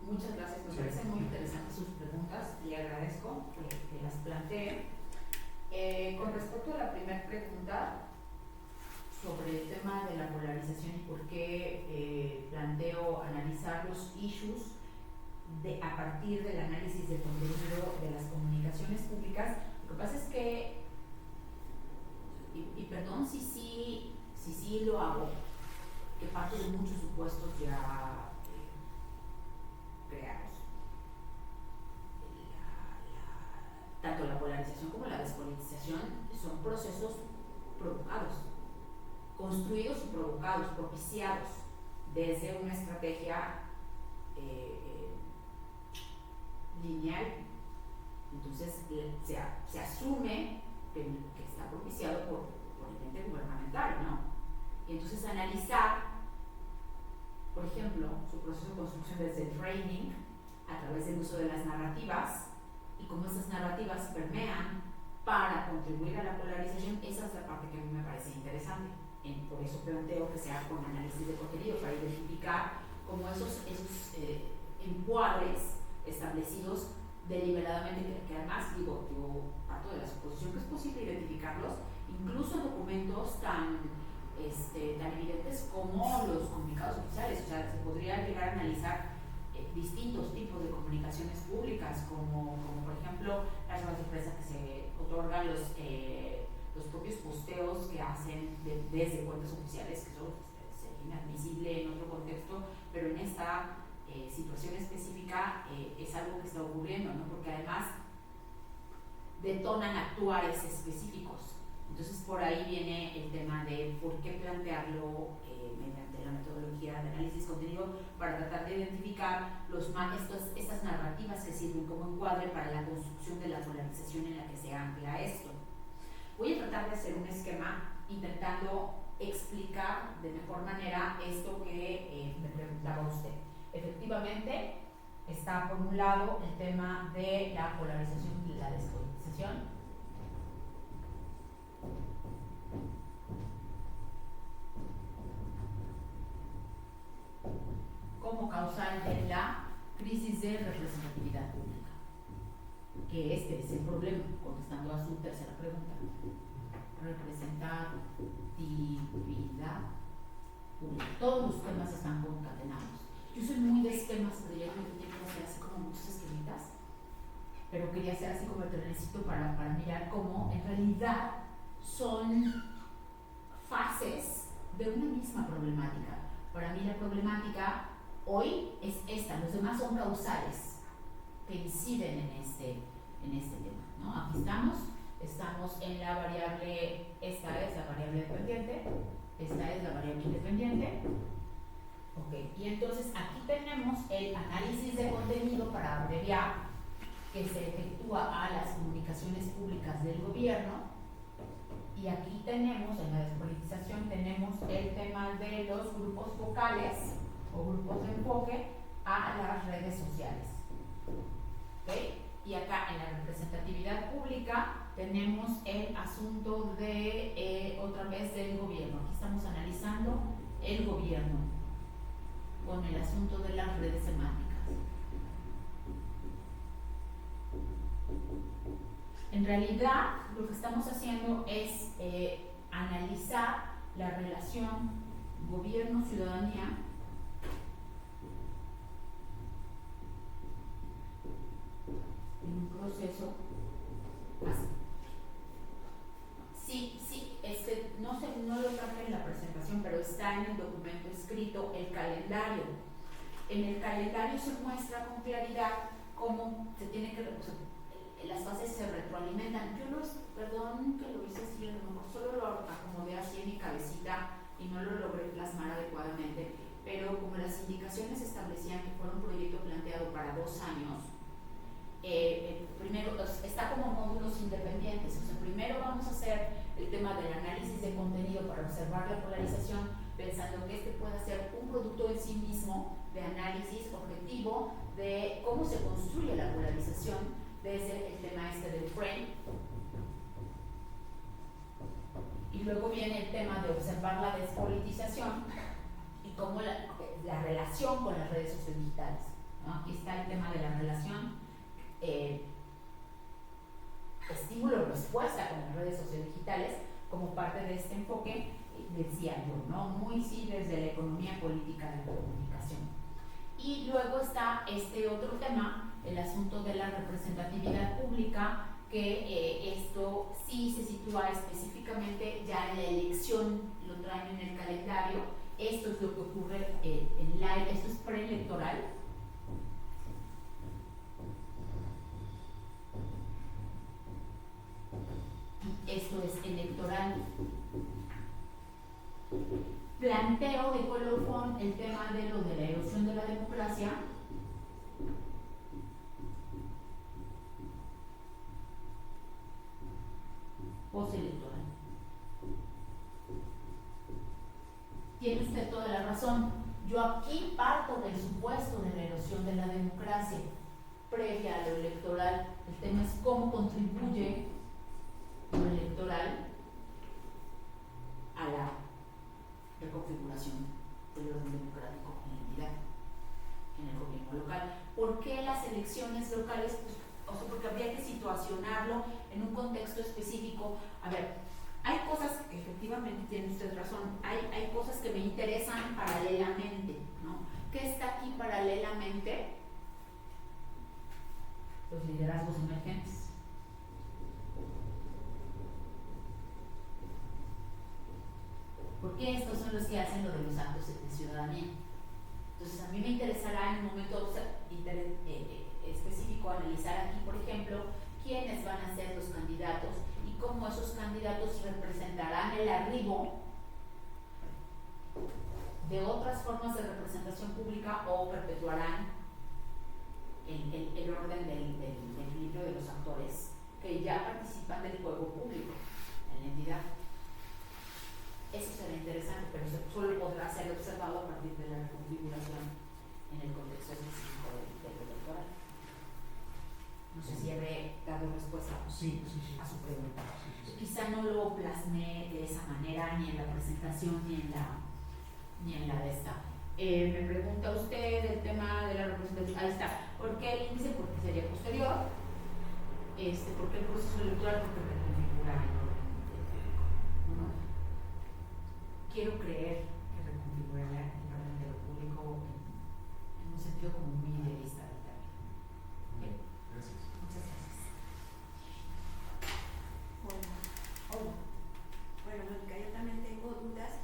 Muchas gracias, me parecen muy interesantes sus preguntas y agradezco que las plantee. Con respecto a la primera pregunta sobre el tema de la polarización y por qué planteo analizar los issues a partir del análisis del contenido de las comunicaciones públicas, lo que pasa es que, y perdón si sí lo hago, que parte de muchos supuestos ya creados. polarización como la despolitización son procesos provocados, construidos y provocados, propiciados desde una estrategia lineal. Entonces se asume que está propiciado por el ente gubernamental, ¿no? Y entonces analizar, por ejemplo, su proceso de construcción desde el framing, a través del uso de las narrativas, y cómo esas narrativas permean para contribuir a la polarización. Esa es la parte que a mí me parece interesante. Por eso planteo que sea con análisis de contenido, para identificar cómo esos encuadres establecidos deliberadamente, que además digo, parto de la suposición que es posible identificarlos, incluso en documentos tan evidentes como los comunicados oficiales. O sea, se podría llegar a analizar distintos tipos de comunicaciones públicas, como por ejemplo las ruedas de prensa que se otorgan, los propios posteos que hacen desde cuentas oficiales, que eso sería inadmisible en otro contexto, pero en esta situación específica es algo que está ocurriendo, ¿no? Porque además detonan actuares específicos. Entonces por ahí viene el tema de por qué plantearlo mediante la metodología de análisis contenido, para tratar de identificar estas narrativas que sirven como encuadre para la construcción de la polarización en la que se ancla esto. Voy a tratar de hacer un esquema intentando explicar de mejor manera esto que me preguntaba usted. Efectivamente, está por un lado el tema de la polarización y la despolitización. Como causal de la crisis de representatividad pública, que este es el problema, contestando a su tercera pregunta. Representatividad pública. Todos los temas están concatenados. Yo soy muy de esquemas, pero ya no tengo que hacer así como muchas esquemitas, pero quería hacer así como el trenecito para mirar cómo en realidad son fases de una misma problemática. Para mí la problemática hoy es esta, los demás son causales que inciden en este tema, ¿no? Aquí estamos en la variable, esta es la variable dependiente, esta es la variable independiente. Ok, y entonces aquí tenemos el análisis de contenido, para abreviar, que se efectúa a las comunicaciones públicas del gobierno. Y aquí tenemos, en la despolitización, tenemos el tema de los grupos focales o grupos de enfoque a las redes sociales. ¿Okay? Y acá en la representatividad pública tenemos el asunto de, otra vez, del gobierno. Aquí estamos analizando el gobierno con el asunto de las redes semánticas. En realidad, lo que estamos haciendo es analizar la relación gobierno-ciudadanía en un proceso así. Sí, no lo traje en la presentación, pero está en el documento escrito el calendario. En el calendario se muestra con claridad cómo se tiene que las fases se retroalimentan. Perdón que lo hice así, a lo mejor solo lo acomodé así en mi cabecita y no lo logré plasmar adecuadamente, pero como las indicaciones establecían que fuera un proyecto planteado para 2 años, primero está como módulos independientes. O sea, primero vamos a hacer el tema del análisis de contenido para observar la polarización, pensando que este pueda ser un producto en sí mismo de análisis objetivo de cómo se construye la polarización desde el tema del frame. Y luego viene el tema de observar la despolitización y cómo la relación con las redes sociodigitales, ¿no? Aquí está el tema de la relación estímulo-respuesta con las redes sociodigitales como parte de este enfoque, decía yo, ¿no? Muy sí desde la economía política de la comunicación. Y luego está este otro tema, el asunto de la representatividad pública, que esto sí se sitúa específicamente ya en la elección, lo traen en el calendario. Esto es lo que ocurre esto es preelectoral. planteo de colofón el tema de lo de la erosión de la democracia, postelectoral. Tiene usted toda la razón. Yo aquí parto del supuesto de la erosión de la democracia previa a lo electoral. El tema es cómo contribuye lo electoral a la reconfiguración del orden democrático en la entidad, en el gobierno local. ¿Por qué las elecciones locales? Pues, o sea, porque habría que situacionarlo en un contexto específico. A ver, hay cosas, efectivamente tiene usted razón, hay cosas que me interesan paralelamente, ¿no? ¿Qué está aquí paralelamente? Los liderazgos emergentes. Porque estos son los que hacen lo de los actos de ciudadanía. Entonces, a mí me interesará en un momento específico analizar aquí, por ejemplo, quiénes van a ser los candidatos y cómo esos candidatos representarán el arribo de otras formas de representación pública o perpetuarán el orden del equilibrio de los actores que ya participan del juego público en la entidad. Eso será interesante, pero solo podrá ser observado a partir de la reconfiguración en el contexto específico del electoral. No sé si habré dado respuesta a su pregunta. Quizá no lo plasmé de esa manera ni en la presentación ni en la de esta. Me pregunta usted el tema de la representación. Ahí está. ¿Por qué el índice? Porque sería posterior. ¿Por qué el proceso electoral? Porque reconfigura el orden público. Quiero creer que reconfigurará el orden de lo público en un sentido como muy idealista del término. ¿Okay? Gracias. Muchas gracias. Hola. Bueno, Mónica, yo también tengo dudas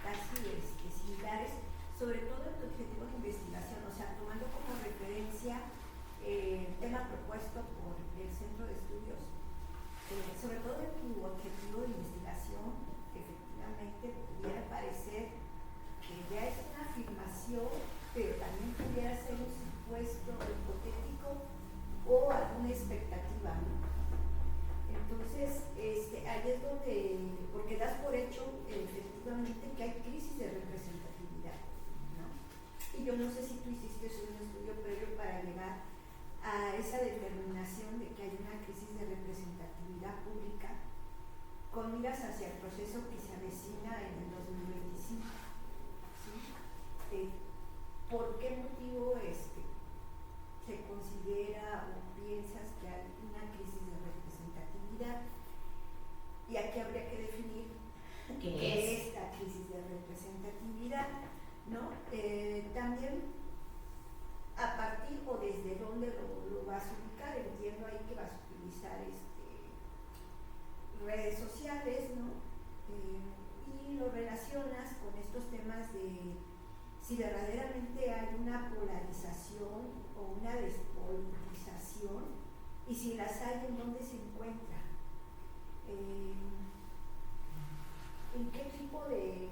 casi similares, sobre todo en tu objetivo de investigación, o sea, tomando como referencia el tema propuesto por el Centro de Estudios, sobre todo en tu objetivo de investigación, efectivamente pudiera parecer que ya es una afirmación, pero también pudiera ser un supuesto hipotético o alguna expectativa, ¿no? Entonces, ahí es donde, porque das por hecho efectivamente que hay crisis de representatividad, ¿no? Y yo no sé si tú hiciste un estudio previo para llegar a esa determinación de que hay una crisis de representatividad pública con miras hacia el proceso que se avecina en el 2025. ¿Sí? ¿Por qué motivo se considera o piensas que hay una crisis de representatividad? Y aquí habría que definir qué es la crisis de representatividad, ¿no? También a partir o desde dónde lo vas a ubicar. Entiendo ahí que vas a utilizar redes sociales, ¿no? Y lo relacionas con estos temas de si verdaderamente hay una polarización o una despolarización, y si las hay, ¿en dónde se encuentra? ¿En qué tipo de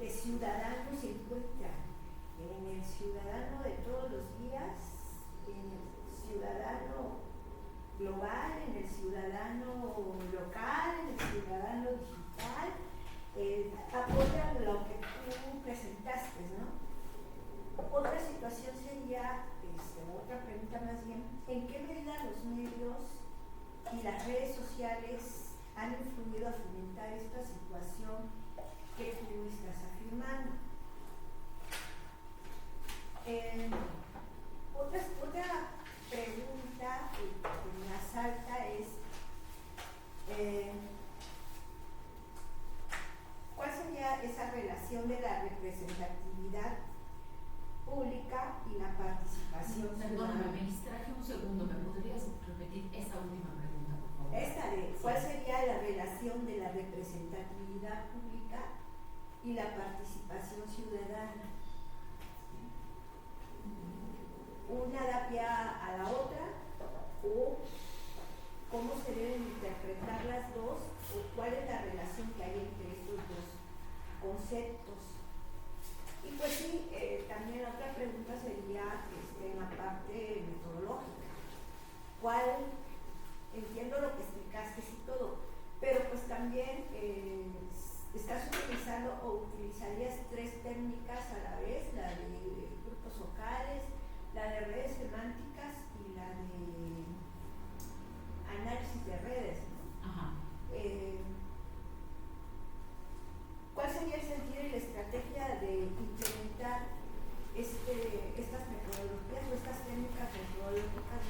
ciudadano se encuentra? ¿En el ciudadano de todos los días? ¿En el ciudadano global? ¿En el ciudadano local? ¿En el ciudadano digital? Apoya lo que tú presentaste, ¿no? Otra situación sería, otra pregunta más bien, ¿en qué medida los medios y las redes sociales han influido a fomentar esta situación que tú estás afirmando? Otra pregunta que me asalta es ¿cuál sería esa relación de la representatividad pública y la participación Perdóname, ciudadana? me distraje un segundo. ¿Me podrías repetir esta última pregunta, por favor? ¿Cuál sería la relación de la representatividad pública y la participación ciudadana? ¿Una da pie a la otra? ¿O cómo se deben interpretar las dos? ¿O cuál es la relación que hay entre estos dos conceptos. Y pues sí, también la otra pregunta sería en la parte metodológica. ¿Cuál? Entiendo lo que explicaste y todo, pero pues también estás utilizando o utilizarías 3 técnicas a la vez, la de grupos focales, la de redes semánticas y la de análisis de redes, ¿no? Ajá. ¿Cuál sería el sentido y la estrategia de implementar estas metodologías o estas técnicas metodológicas?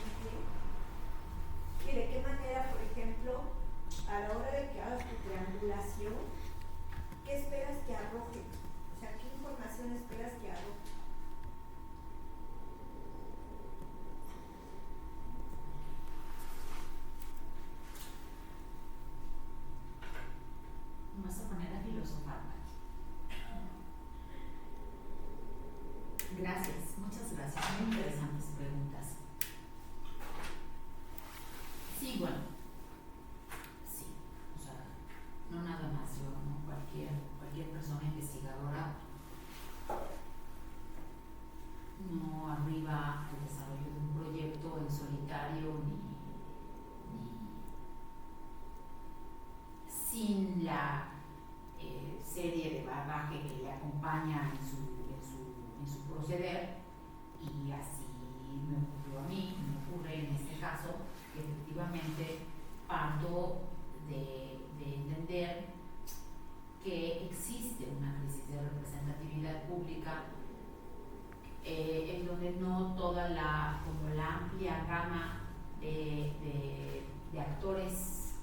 ¿Y de qué manera, por ejemplo, a la hora de que hagas tu triangulación, qué esperas que arroje? O sea, ¿qué información esperas que arroje? Me vas a poner a filosofar, Mati. Gracias, muchas gracias. Muy interesantes preguntas. Sí, bueno. Sí, o sea, no nada más yo, ¿no? Cualquier persona investigadora no arriba al desarrollo de un proyecto en solitario ni sin la serie de bagaje que le acompaña en su proceder, y así me ocurrió a mí, me ocurre en este caso, que efectivamente parto de entender que existe una crisis de representatividad pública en donde no toda la amplia gama de actores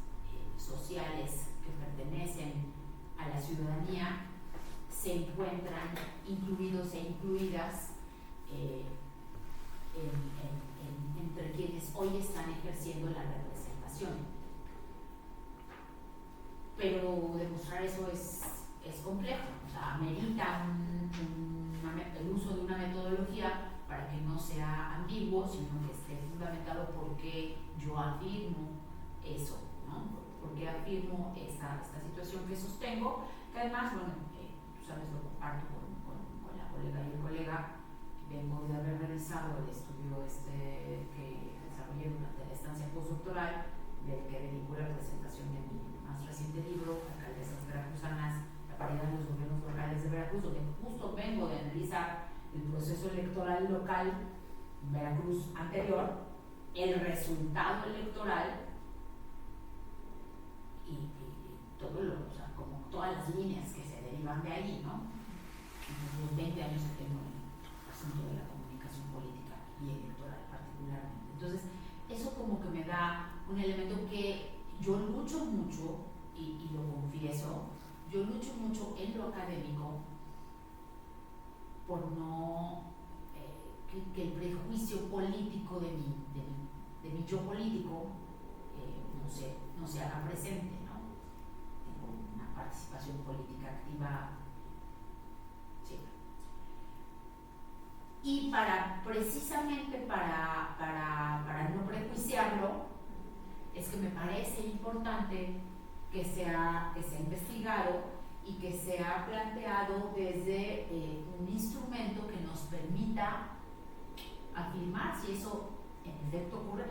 sociales que pertenecen a la ciudadanía se encuentran incluidos e incluidas entre quienes hoy están ejerciendo la representación. Pero demostrar eso es complejo, o sea, amerita el uso de una metodología para que no sea ambiguo, sino que esté fundamentado porque yo afirmo eso, ¿no? Porque afirmo esta situación que sostengo, que además, bueno, tú sabes, lo comparto con la colega y el colega. Vengo de haber realizado el estudio que desarrollé durante la estancia postdoctoral, del que vincula la presentación de mi más reciente libro, Alcaldesas Veracruzanas, la paridad en los gobiernos locales de Veracruz, donde justo vengo de analizar el proceso electoral local en Veracruz anterior, el resultado electoral y todo o sea, como todas las líneas que se derivan de ahí, ¿no? En los 20 años que tengo en el asunto de la comunicación política y electoral particularmente. Entonces, eso como que me da un elemento que yo lucho mucho, y lo confieso, yo lucho mucho en lo académico por no que el prejuicio político de mi yo político no se haga presente, ¿no? Tengo una participación política activa siempre. Y precisamente para no prejuiciarlo, es que me parece importante que sea investigado y que sea planteado desde un instrumento que nos permita afirmar si eso en efecto ocurre, a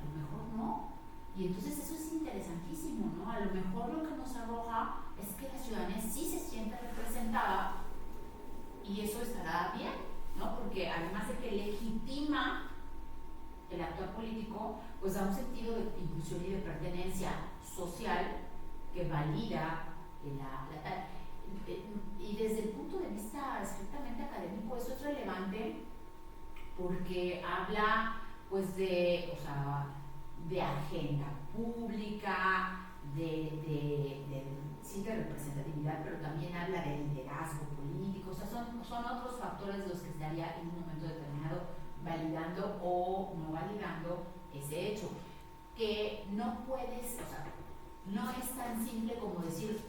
lo mejor no. Y entonces eso es interesantísimo, ¿no? A lo mejor lo que nos arroja es que la ciudadanía sí se siente representada y eso estará bien, ¿no? Porque además de que legitima el actor político, pues da un sentido de inclusión y de pertenencia social que valida y desde el punto de vista estrictamente académico eso es relevante porque habla pues de agenda pública, sí de representatividad, pero también habla de liderazgo político, o sea, son otros factores los que estaría en un momento determinado validando o no validando ese hecho, que no puedes, o sea, no es tan simple como decir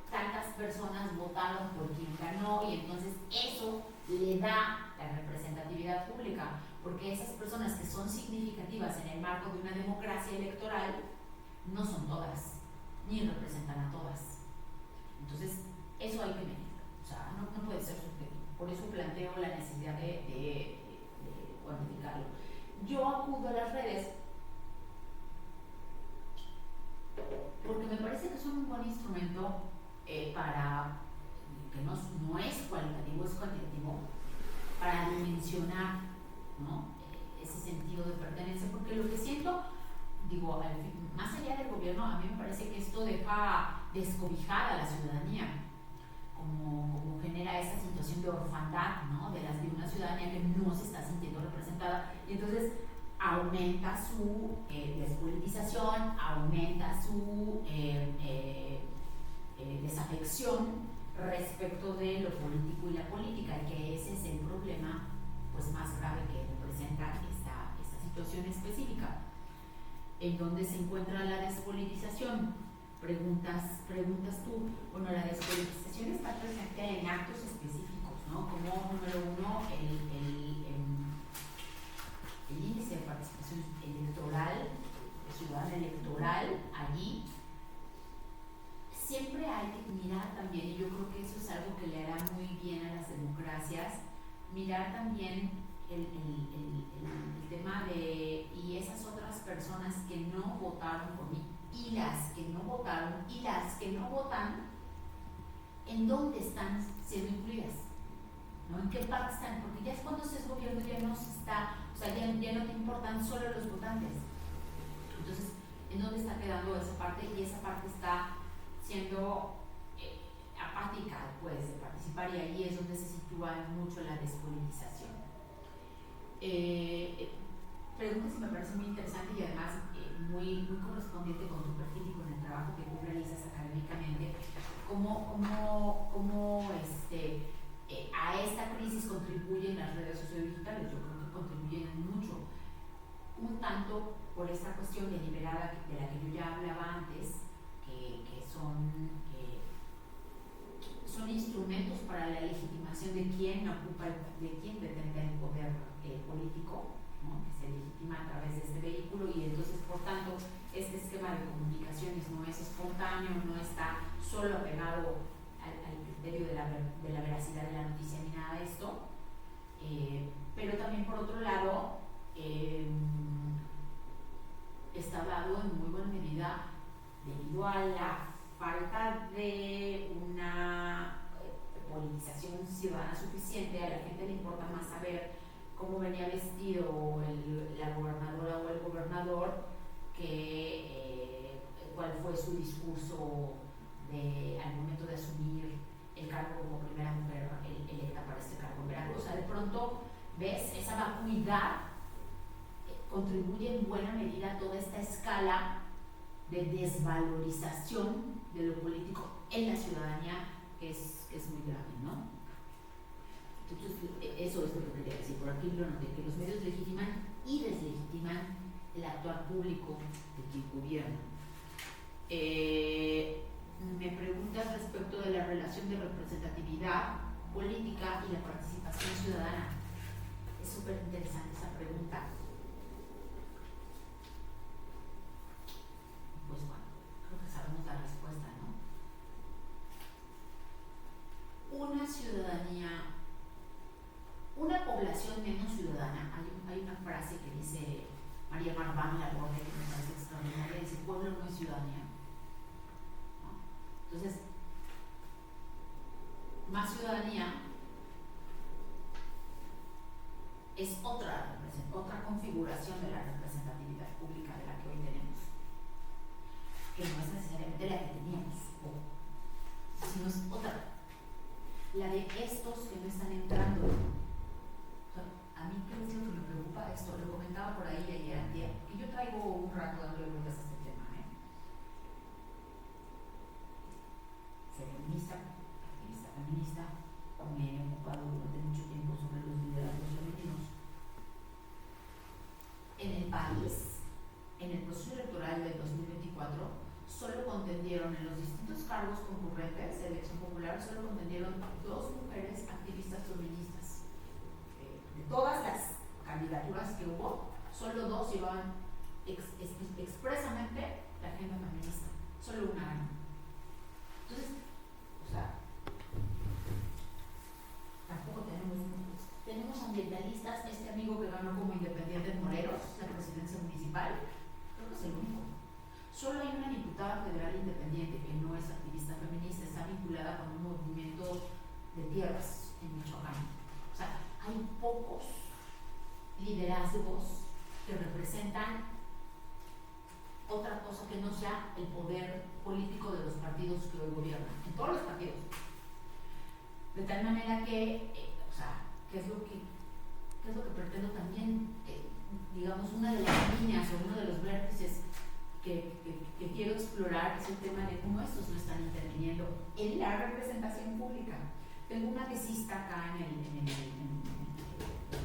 tantas personas votaron por quien ganó y entonces eso le da la representatividad pública, porque esas personas que son significativas en el marco de una democracia electoral no son todas, ni representan a todas. Entonces, eso hay que medir, o sea, no puede ser subjetivo. Por eso planteo la necesidad de cuantificarlo. Yo acudo a las redes porque me parece que son un buen instrumento para, que no es cualitativo, es cuantitativo, para dimensionar, ¿no?, ese sentido de pertenencia, porque lo que siento, digo, más allá del gobierno, a mí me parece que esto deja descobijada a la ciudadanía, como genera esa situación de orfandad, ¿no?, de una ciudadanía que no se está sintiendo representada, y entonces aumenta su despolitización, aumenta su desafección respecto de lo político y la política, y que ese es el problema pues más grave que representa esta situación específica. ¿En dónde se encuentra la despolitización? Preguntas tú. Bueno, la despolitización está presente en actos específicos, ¿no? Como número uno, el índice de participación electoral, ciudadana electoral, allí siempre hay que mirar también, y yo creo que eso es algo que le hará muy bien a las democracias, mirar también el tema de, y esas otras personas que no votaron por mí, y las que no votaron, y las que no votan, ¿en dónde están siendo incluidas? ¿No? ¿En qué parte están? Porque ya es cuando se es gobierno, ya no se está, o sea, ya no te importan solo los votantes. Entonces, ¿en dónde está quedando esa parte? Y esa parte está siendo apática, pues, de participar, y ahí es donde se sitúa mucho la despolitización. Pregunta si me parece muy interesante y además muy correspondiente con tu perfil y con el trabajo que tú realizas académicamente, cómo a esta crisis contribuyen las redes sociodigitales. Yo creo que contribuyen mucho, un tanto por esta cuestión deliberada de la que yo ya hablaba antes, que son instrumentos para la legitimación de quién detenta el poder político, ¿no?, que se legitima a través de este vehículo, y entonces, por tanto, este esquema de comunicaciones no es espontáneo, no está solo apegado al criterio de la veracidad de la noticia ni nada de esto, pero también, por otro lado, está dado en muy buena medida debido a la falta de una politización ciudadana suficiente. A la gente le importa más saber cómo venía vestido la gobernadora o el gobernador que cuál fue su discurso al momento de asumir el cargo como primera mujer electa para este cargo en Veracruz. O sea, de pronto ves esa vacuidad contribuye en buena medida a toda esta escala de desvalorización de lo político en la ciudadanía, que es muy grave, ¿no? Entonces, eso es lo que quería decir. Por aquí lo noté, que los medios legitiman y deslegitiman el actuar público de quien gobierna. Me preguntas respecto de la relación de representatividad política y la participación ciudadana. Es súper interesante esa pregunta. Pues bueno, creo que sabemos la respuesta, ¿no? Una ciudadanía, una población menos ciudadana, hay una frase que dice María Marván Laborde, que me parece extraordinaria, dice: pueblo no es ciudadanía, ¿no? Entonces, más ciudadanía es otra configuración de la representatividad pública de la que hoy tenemos, que no es necesariamente la que teníamos, sino es otra, la de estos que no están entrando. O sea, a mí, ¿qué es lo que me preocupa de esto? Lo comentaba por ahí ayer, que yo traigo un rato dándole vueltas a este tema, Soy feminista, activista feminista, me he ocupado durante mucho tiempo sobre los liderazgos femeninos. En el país, en el proceso electoral del 2024, solo contendieron en los distintos cargos concurrentes de elección popular, solo contendieron 2 mujeres activistas feministas. De todas las candidaturas que hubo, solo 2 llevaban expresamente la agenda feminista, solo una ganó. Entonces, o sea, representan otra cosa que no sea el poder político de los partidos que hoy gobiernan, en todos los partidos. De tal manera que, o sea, ¿qué es lo que pretendo también? Digamos, una de las líneas o uno de los vértices que quiero explorar es el tema de cómo estos no están interviniendo en la representación pública. Tengo una tesista acá en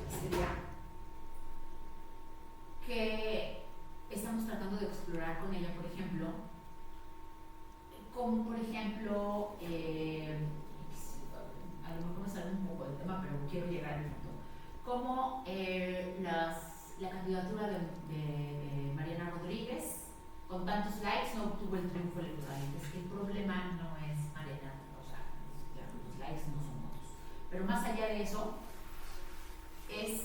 este día que estamos tratando de explorar con ella, por ejemplo, como por ejemplo, a lo mejor me sale un poco del tema, pero quiero llegar al punto, como la candidatura de Mariana Rodríguez, con tantos likes, no obtuvo el triunfo electoral. Es que el problema no es Mariana, o sea, los likes no son votos. Pero más allá de eso, es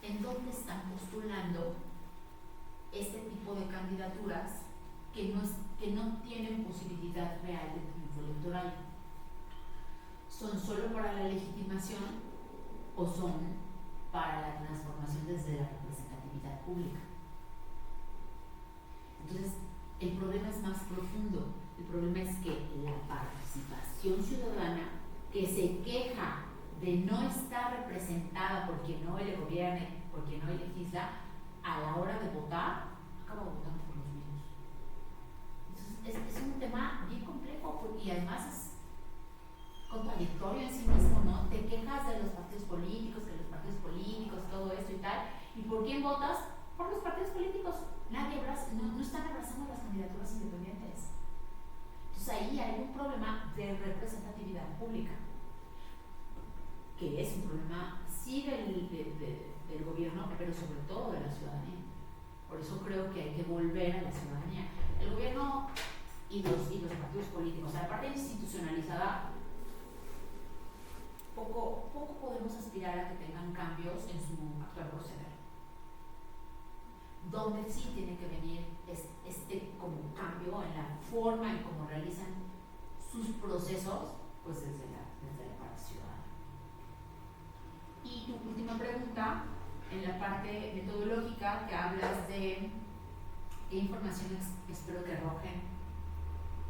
en dónde están postulando este tipo de candidaturas que no tienen posibilidad real de triunfo electoral. ¿Son solo para la legitimación o son para la transformación desde la representatividad pública? Entonces, el problema es más profundo. El problema es que la participación ciudadana que se queja de no estar representada por quien hoy le gobierna, por quien hoy legisla, a la hora de votar, acaba votando por los mismos. Entonces, es un tema bien complejo y además es contradictorio en sí mismo, ¿no? Te quejas de los partidos políticos, todo esto y tal, ¿y por quién votas? Por los partidos políticos. No están abrazando las candidaturas independientes. Entonces ahí hay un problema de representatividad pública, que es un problema sí del gobierno, pero sobre todo de la ciudadanía. Por eso creo que hay que volver a la ciudadanía. El gobierno y los partidos políticos, la parte institucionalizada, poco podemos aspirar a que tengan cambios en su actual proceder. Donde sí tiene que venir este como cambio en la forma en cómo realizan sus procesos, pues desde la parte ciudadana. Y tu última pregunta, en la parte metodológica, que hablas de qué información espero que arrojen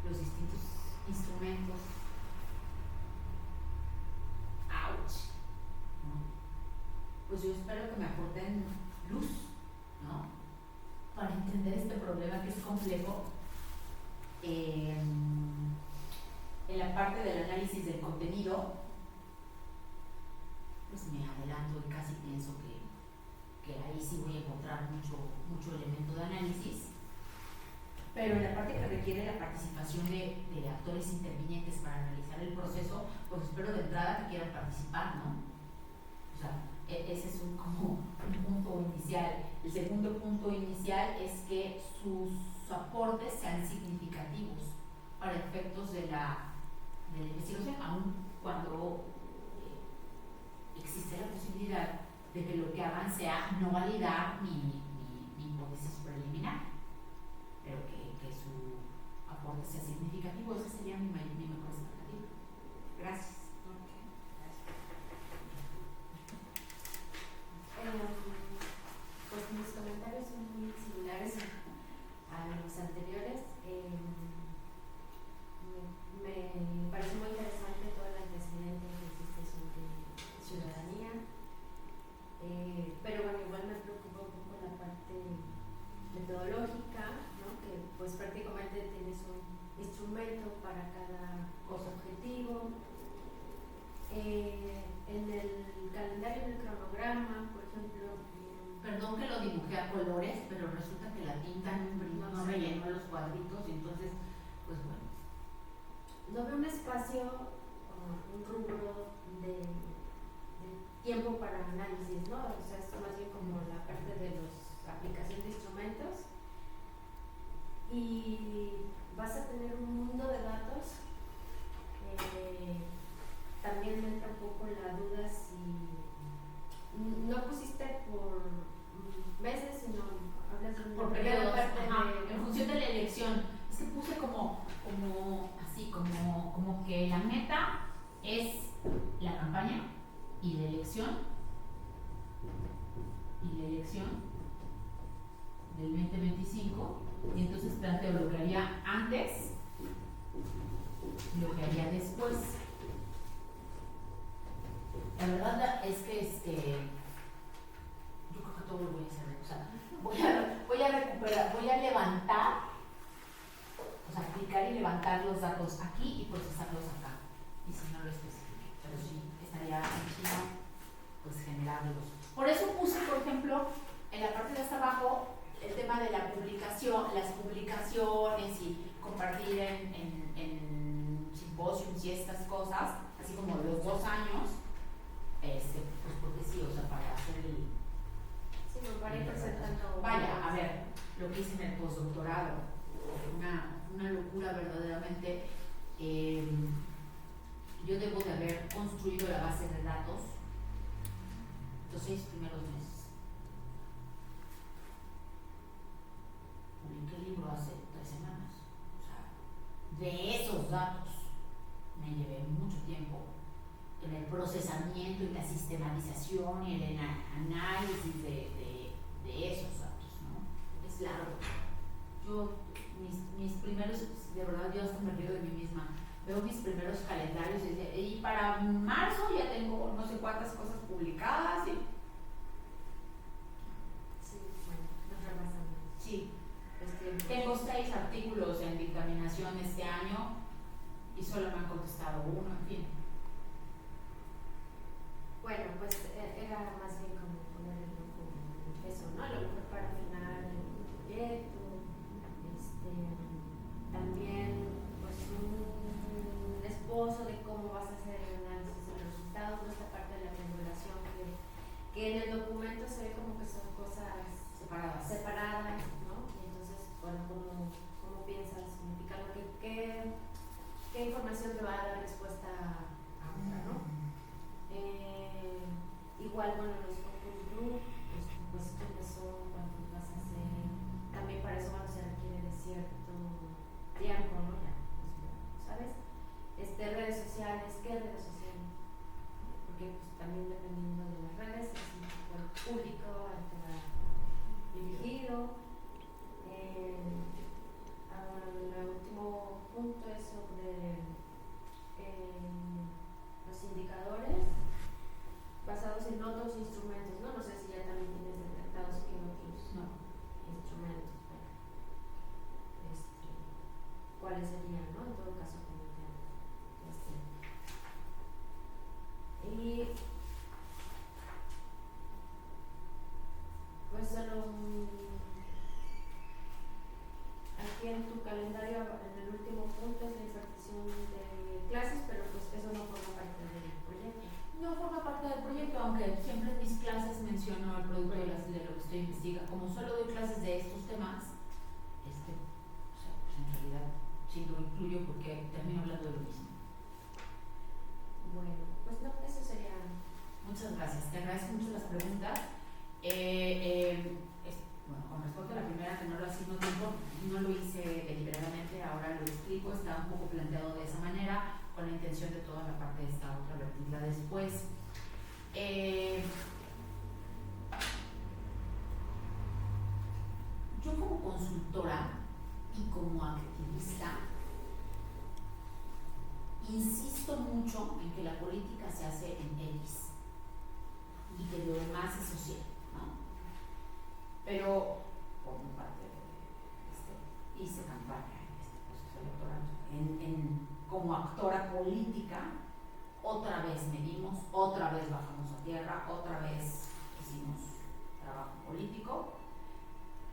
los distintos instrumentos. ¡Auch! ¿No? Pues yo espero que me aporten luz, ¿no? Para entender este problema que es complejo. En la parte del análisis del contenido, pues me adelanto y casi pienso que ahí sí voy a encontrar mucho elemento de análisis. Pero en la parte que requiere la participación de actores intervinientes para analizar el proceso, pues espero de entrada que quieran participar, ¿no? O sea, ese es como un punto inicial. El segundo punto inicial es que sus aportes sean significativos para efectos de la investigación, aun cuando existe la posibilidad de que lo que hagan sea no validar mi hipótesis preliminar, pero que su aporte sea significativo. Esa sería mi mejor expectativa. Gracias. Pues mis comentarios son muy similares a los anteriores. Me pareció muy interesante todo el antecedente que existe sobre ciudadanía, pero bueno, igual me preocupa un poco la parte metodológica, ¿no? Que pues prácticamente tienes un instrumento para cada cosa objetivo. En el calendario del cronograma, por ejemplo, Perdón que lo dibujé a colores, pero resulta que la tinta no rellenó los cuadritos, y entonces, pues bueno. no veo un espacio, un rubro de tiempo para análisis, ¿no? O sea, es más bien como la parte de la aplicación de instrumentos, y vas a tener un mundo de datos. También me entra un poco la duda si no pusiste por meses, sino hablas de por periodos, en función de la elección. Es que puse como que la meta es la campaña y la elección, y la elección del 2025, y entonces planteo lo que haría antes y lo que haría después. La verdad es que yo creo que todo lo voy a hacer, o sea, voy a recuperar, voy a levantar, o sea, aplicar y levantar los datos aquí y procesarlos acá, y si no lo especifique, pero sí, estaría en China, pues generarlos. Por eso puse, por ejemplo, en la parte de hasta abajo, el tema de la publicación, las publicaciones y compartir en simposios y estas cosas, así como los 2 años, pues porque sí, o sea, para hacer el... Sí, me parece presentando... Vaya, a ver, lo que hice en el postdoctorado, una locura verdaderamente. Yo debo de haber construido la base de datos los 6 primeros meses. Publiqué el libro hace 3 semanas. O sea, de esos datos me llevé mucho tiempo en el procesamiento y la sistematización y el análisis de esos datos, ¿no? Es largo. Yo, mis primeros, de verdad, yo hasta me río de mí misma. Veo mis primeros calendarios y para marzo ya tengo no sé cuántas cosas publicadas. Sí, bueno, nos rebasamos. Sí. Tengo 6 artículos en dictaminación este año y solo me han contestado 1, en fin. Bueno, pues era más bien como ponerlo como eso, ¿no? Lo mejor para afinar el proyecto. También, pues, un esbozo de cómo vas a hacer el análisis de los resultados, ¿no? Esta parte de la triangulación que en el documento se ve como que son cosas separadas, ¿no? Y entonces, bueno, ¿cómo piensas unificarlo? ¿Qué información te va a dar respuesta a otra, ¿no? Igual, bueno, los focus group, pues quiénes son, cuántos vas a hacer. También para eso, bueno, se requiere de cierto tiempo, ¿no? Ya, ¿sabes? Redes sociales, ¿qué redes sociales? Porque pues también dependiendo de las redes, es un poco el público al que va dirigido. El último punto es sobre los indicadores basados en otros instrumentos, ¿no? No sé si ya también tienes detectados qué otros instrumentos, cuáles serían, ¿no? En todo caso, como y pues solo aquí en tu calendario, en el último punto es la impartición de clases, pero pues eso no forma parte del proyecto. No forma parte del proyecto, aunque siempre en mis clases menciono el producto de lo que estoy investigando. Como solo doy clases de estos temas, o sea, pues en realidad sí lo incluyo porque termino hablando de lo mismo. Bueno, pues no, eso sería. Muchas gracias, te agradezco mucho las preguntas. Bueno, con respecto a la primera, que no lo asigno tiempo, no lo hice deliberadamente, ahora lo explico, está un poco planteado de esa manera, con la intención de toda la parte de esta otra vertirla después. Yo como consultora y como activista insisto mucho en que la política se hace en X y que lo demás es social, ¿no? Pero por mi parte hice campaña en este proceso electoral como actora política. Otra vez medimos, otra vez bajamos a tierra, otra vez hicimos trabajo político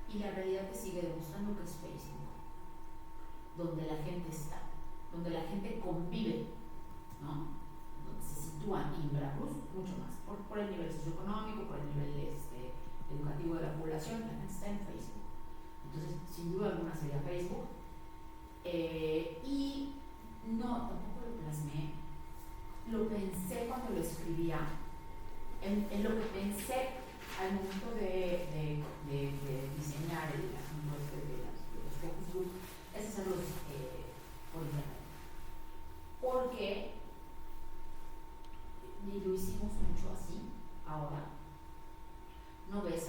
y la realidad te sigue demostrando que es Facebook, donde la gente está, donde la gente convive, ¿no? Donde se sitúan, y en Veracruz mucho más, por el nivel socioeconómico, por el nivel educativo de la población, la gente está en Facebook. Entonces, sin duda alguna sería Facebook. Y no, tampoco lo plasmé, lo pensé cuando lo escribía, en lo que pensé al momento de diseñar el asunto de los focus group, es hacerlos por internet. Porque, y lo hicimos mucho así, ahora, no ves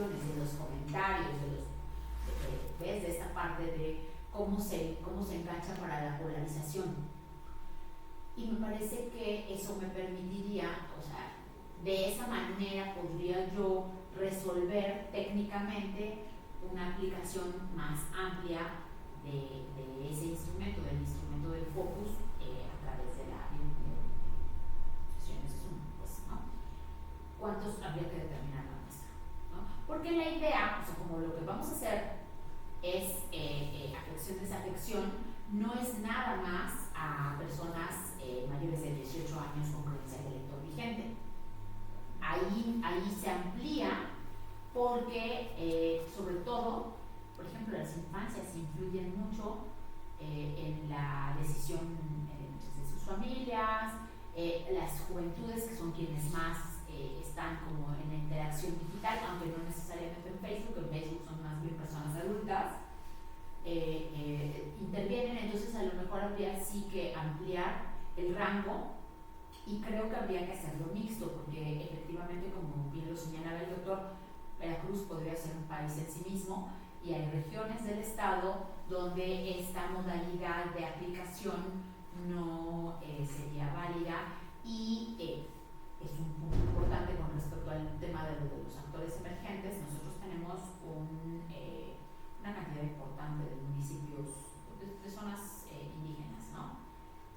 publicaciones, de los comentarios, ¿ves? De esta parte de cómo se engancha para la polarización. Y me parece que eso me permitiría, o sea, de esa manera podría yo resolver técnicamente una aplicación más amplia de ese instrumento, del instrumento del focus, a través de la sesiones Zoom, pues, ¿no? ¿Cuántos habría que determinar la muestra? ¿No? Porque la idea, o sea, como lo que vamos a hacer es afección-desafección, no es nada más a personas mayores de 18 años con credencial de lector vigente. Ahí se amplía porque, sobre todo, por ejemplo, las infancias influyen mucho en la decisión de sus familias, las juventudes, que son quienes más están como en la interacción digital, aunque no necesariamente en Facebook son más bien personas adultas, intervienen. Entonces a lo mejor habría sí que ampliar el rango, y creo que habría que hacerlo mixto, porque efectivamente, como bien lo señalaba el doctor, Veracruz podría ser un país en sí mismo, y hay regiones del estado donde esta modalidad de aplicación no sería válida, y es un punto importante con respecto al tema de los actores emergentes. Nosotros tenemos una cantidad importante de municipios, de zonas indígenas, ¿no?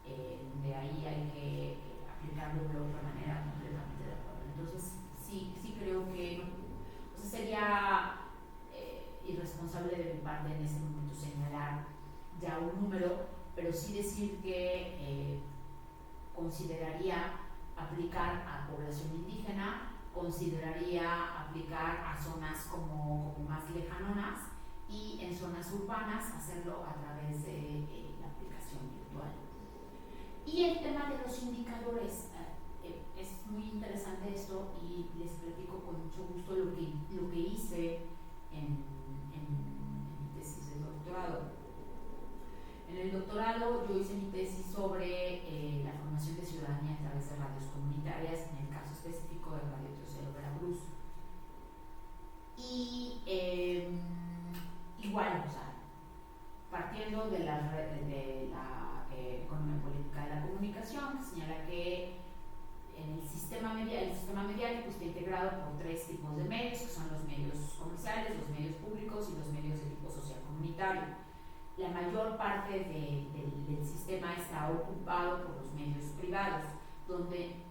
De ahí hay que aplicarlo de otra manera, completamente de acuerdo. Entonces, sí creo que sería irresponsable de mi parte en ese momento señalar ya un número, pero sí decir que consideraría aplicar a población indígena, consideraría aplicar a zonas como más lejanonas, y en zonas urbanas hacerlo a través de la aplicación virtual. Y el tema de los indicadores, es muy interesante esto, y les platico con mucho gusto lo que hice en mi tesis de doctorado. En el doctorado yo hice mi tesis sobre la formación de ciudadanía a través de radios comunitarias, en el caso específico de Radio Tercero Veracruz. Y igual, o sea, partiendo de la economía política de la comunicación, que señala que en el sistema mediático está integrado por tres tipos de medios, que son los medios comerciales, los medios públicos y los medios de tipo social comunitario. La mayor parte del sistema está ocupado por los medios privados, donde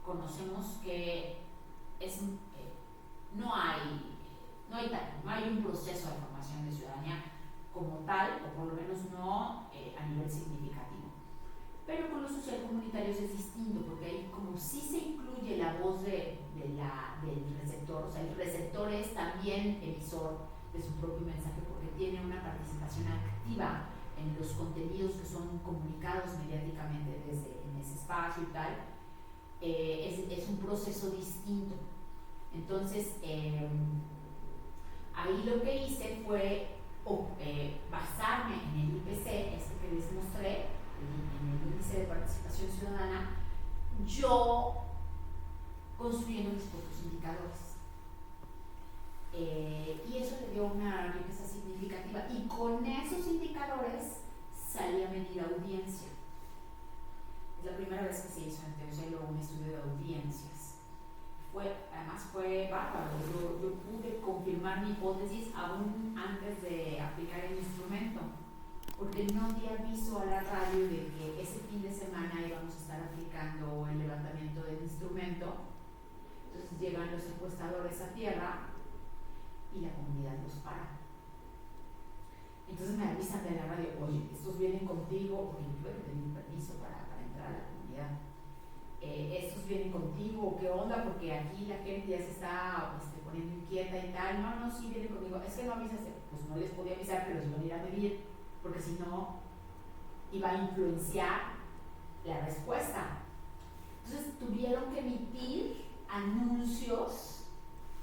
conocemos que no hay un proceso de formación de ciudadanía como tal, o por lo menos no a nivel significativo. Pero con los social comunitarios es distinto, porque ahí, como sí se incluye la voz del receptor, o sea, el receptor es también emisor de su propio mensaje, porque tiene una participación activa en los contenidos que son comunicados mediáticamente en ese espacio y tal. Es un proceso distinto. Entonces, ahí lo que hice fue basarme en el IPC, que les mostré, en el índice de participación ciudadana, yo construyendo mis propios indicadores. Y eso le dio una riqueza significativa, y con esos indicadores salí a medir audiencia. Es la primera vez que se hizo en Tercero un estudio de audiencias. Además fue bárbaro. Yo pude confirmar mi hipótesis aún antes de aplicar el instrumento, porque no di aviso a la radio de que ese fin de semana íbamos a estar aplicando el levantamiento del instrumento. Entonces llegan los encuestadores a tierra y la comunidad los para. Entonces me avisan de la radio: oye, estos vienen contigo, porque yo tuve que pedir permiso para entrar a la comunidad. Estos vienen contigo, ¿qué onda? Porque aquí la gente ya se está poniendo inquieta y tal. No, sí vienen conmigo. Es que no avisaste. Pues no les podía avisar que los iban a ir a medir, porque si no iba a influenciar la respuesta. Entonces tuvieron que emitir anuncios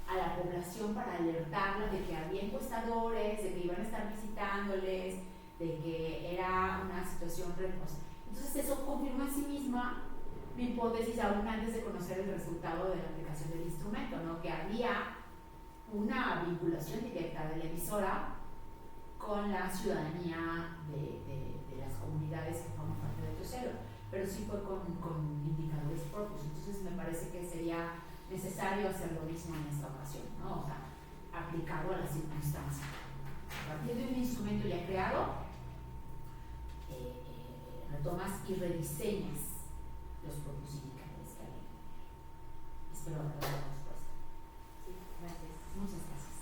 a la población para alertarla de que había encuestadores, de que iban a estar visitándoles, de que era una situación reposa. Entonces eso confirmó en sí misma mi hipótesis aún antes de conocer el resultado de la aplicación del instrumento, ¿no? Que había una vinculación directa de la emisora con la ciudadanía de las comunidades que forman parte de Teocelo, pero sí fue con indicadores propios. Entonces me parece que sería necesario hacer lo mismo en esta ocasión, ¿no? O sea, aplicado a la circunstancia. A partir de un instrumento ya creado, retomas y rediseñas los propios indicadores que hay. Espero haber dado la respuesta. Sí, gracias. Muchas gracias.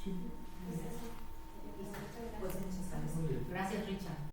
Sí. Pues eso. Pues muchas gracias. Muy bien. Gracias, Richard.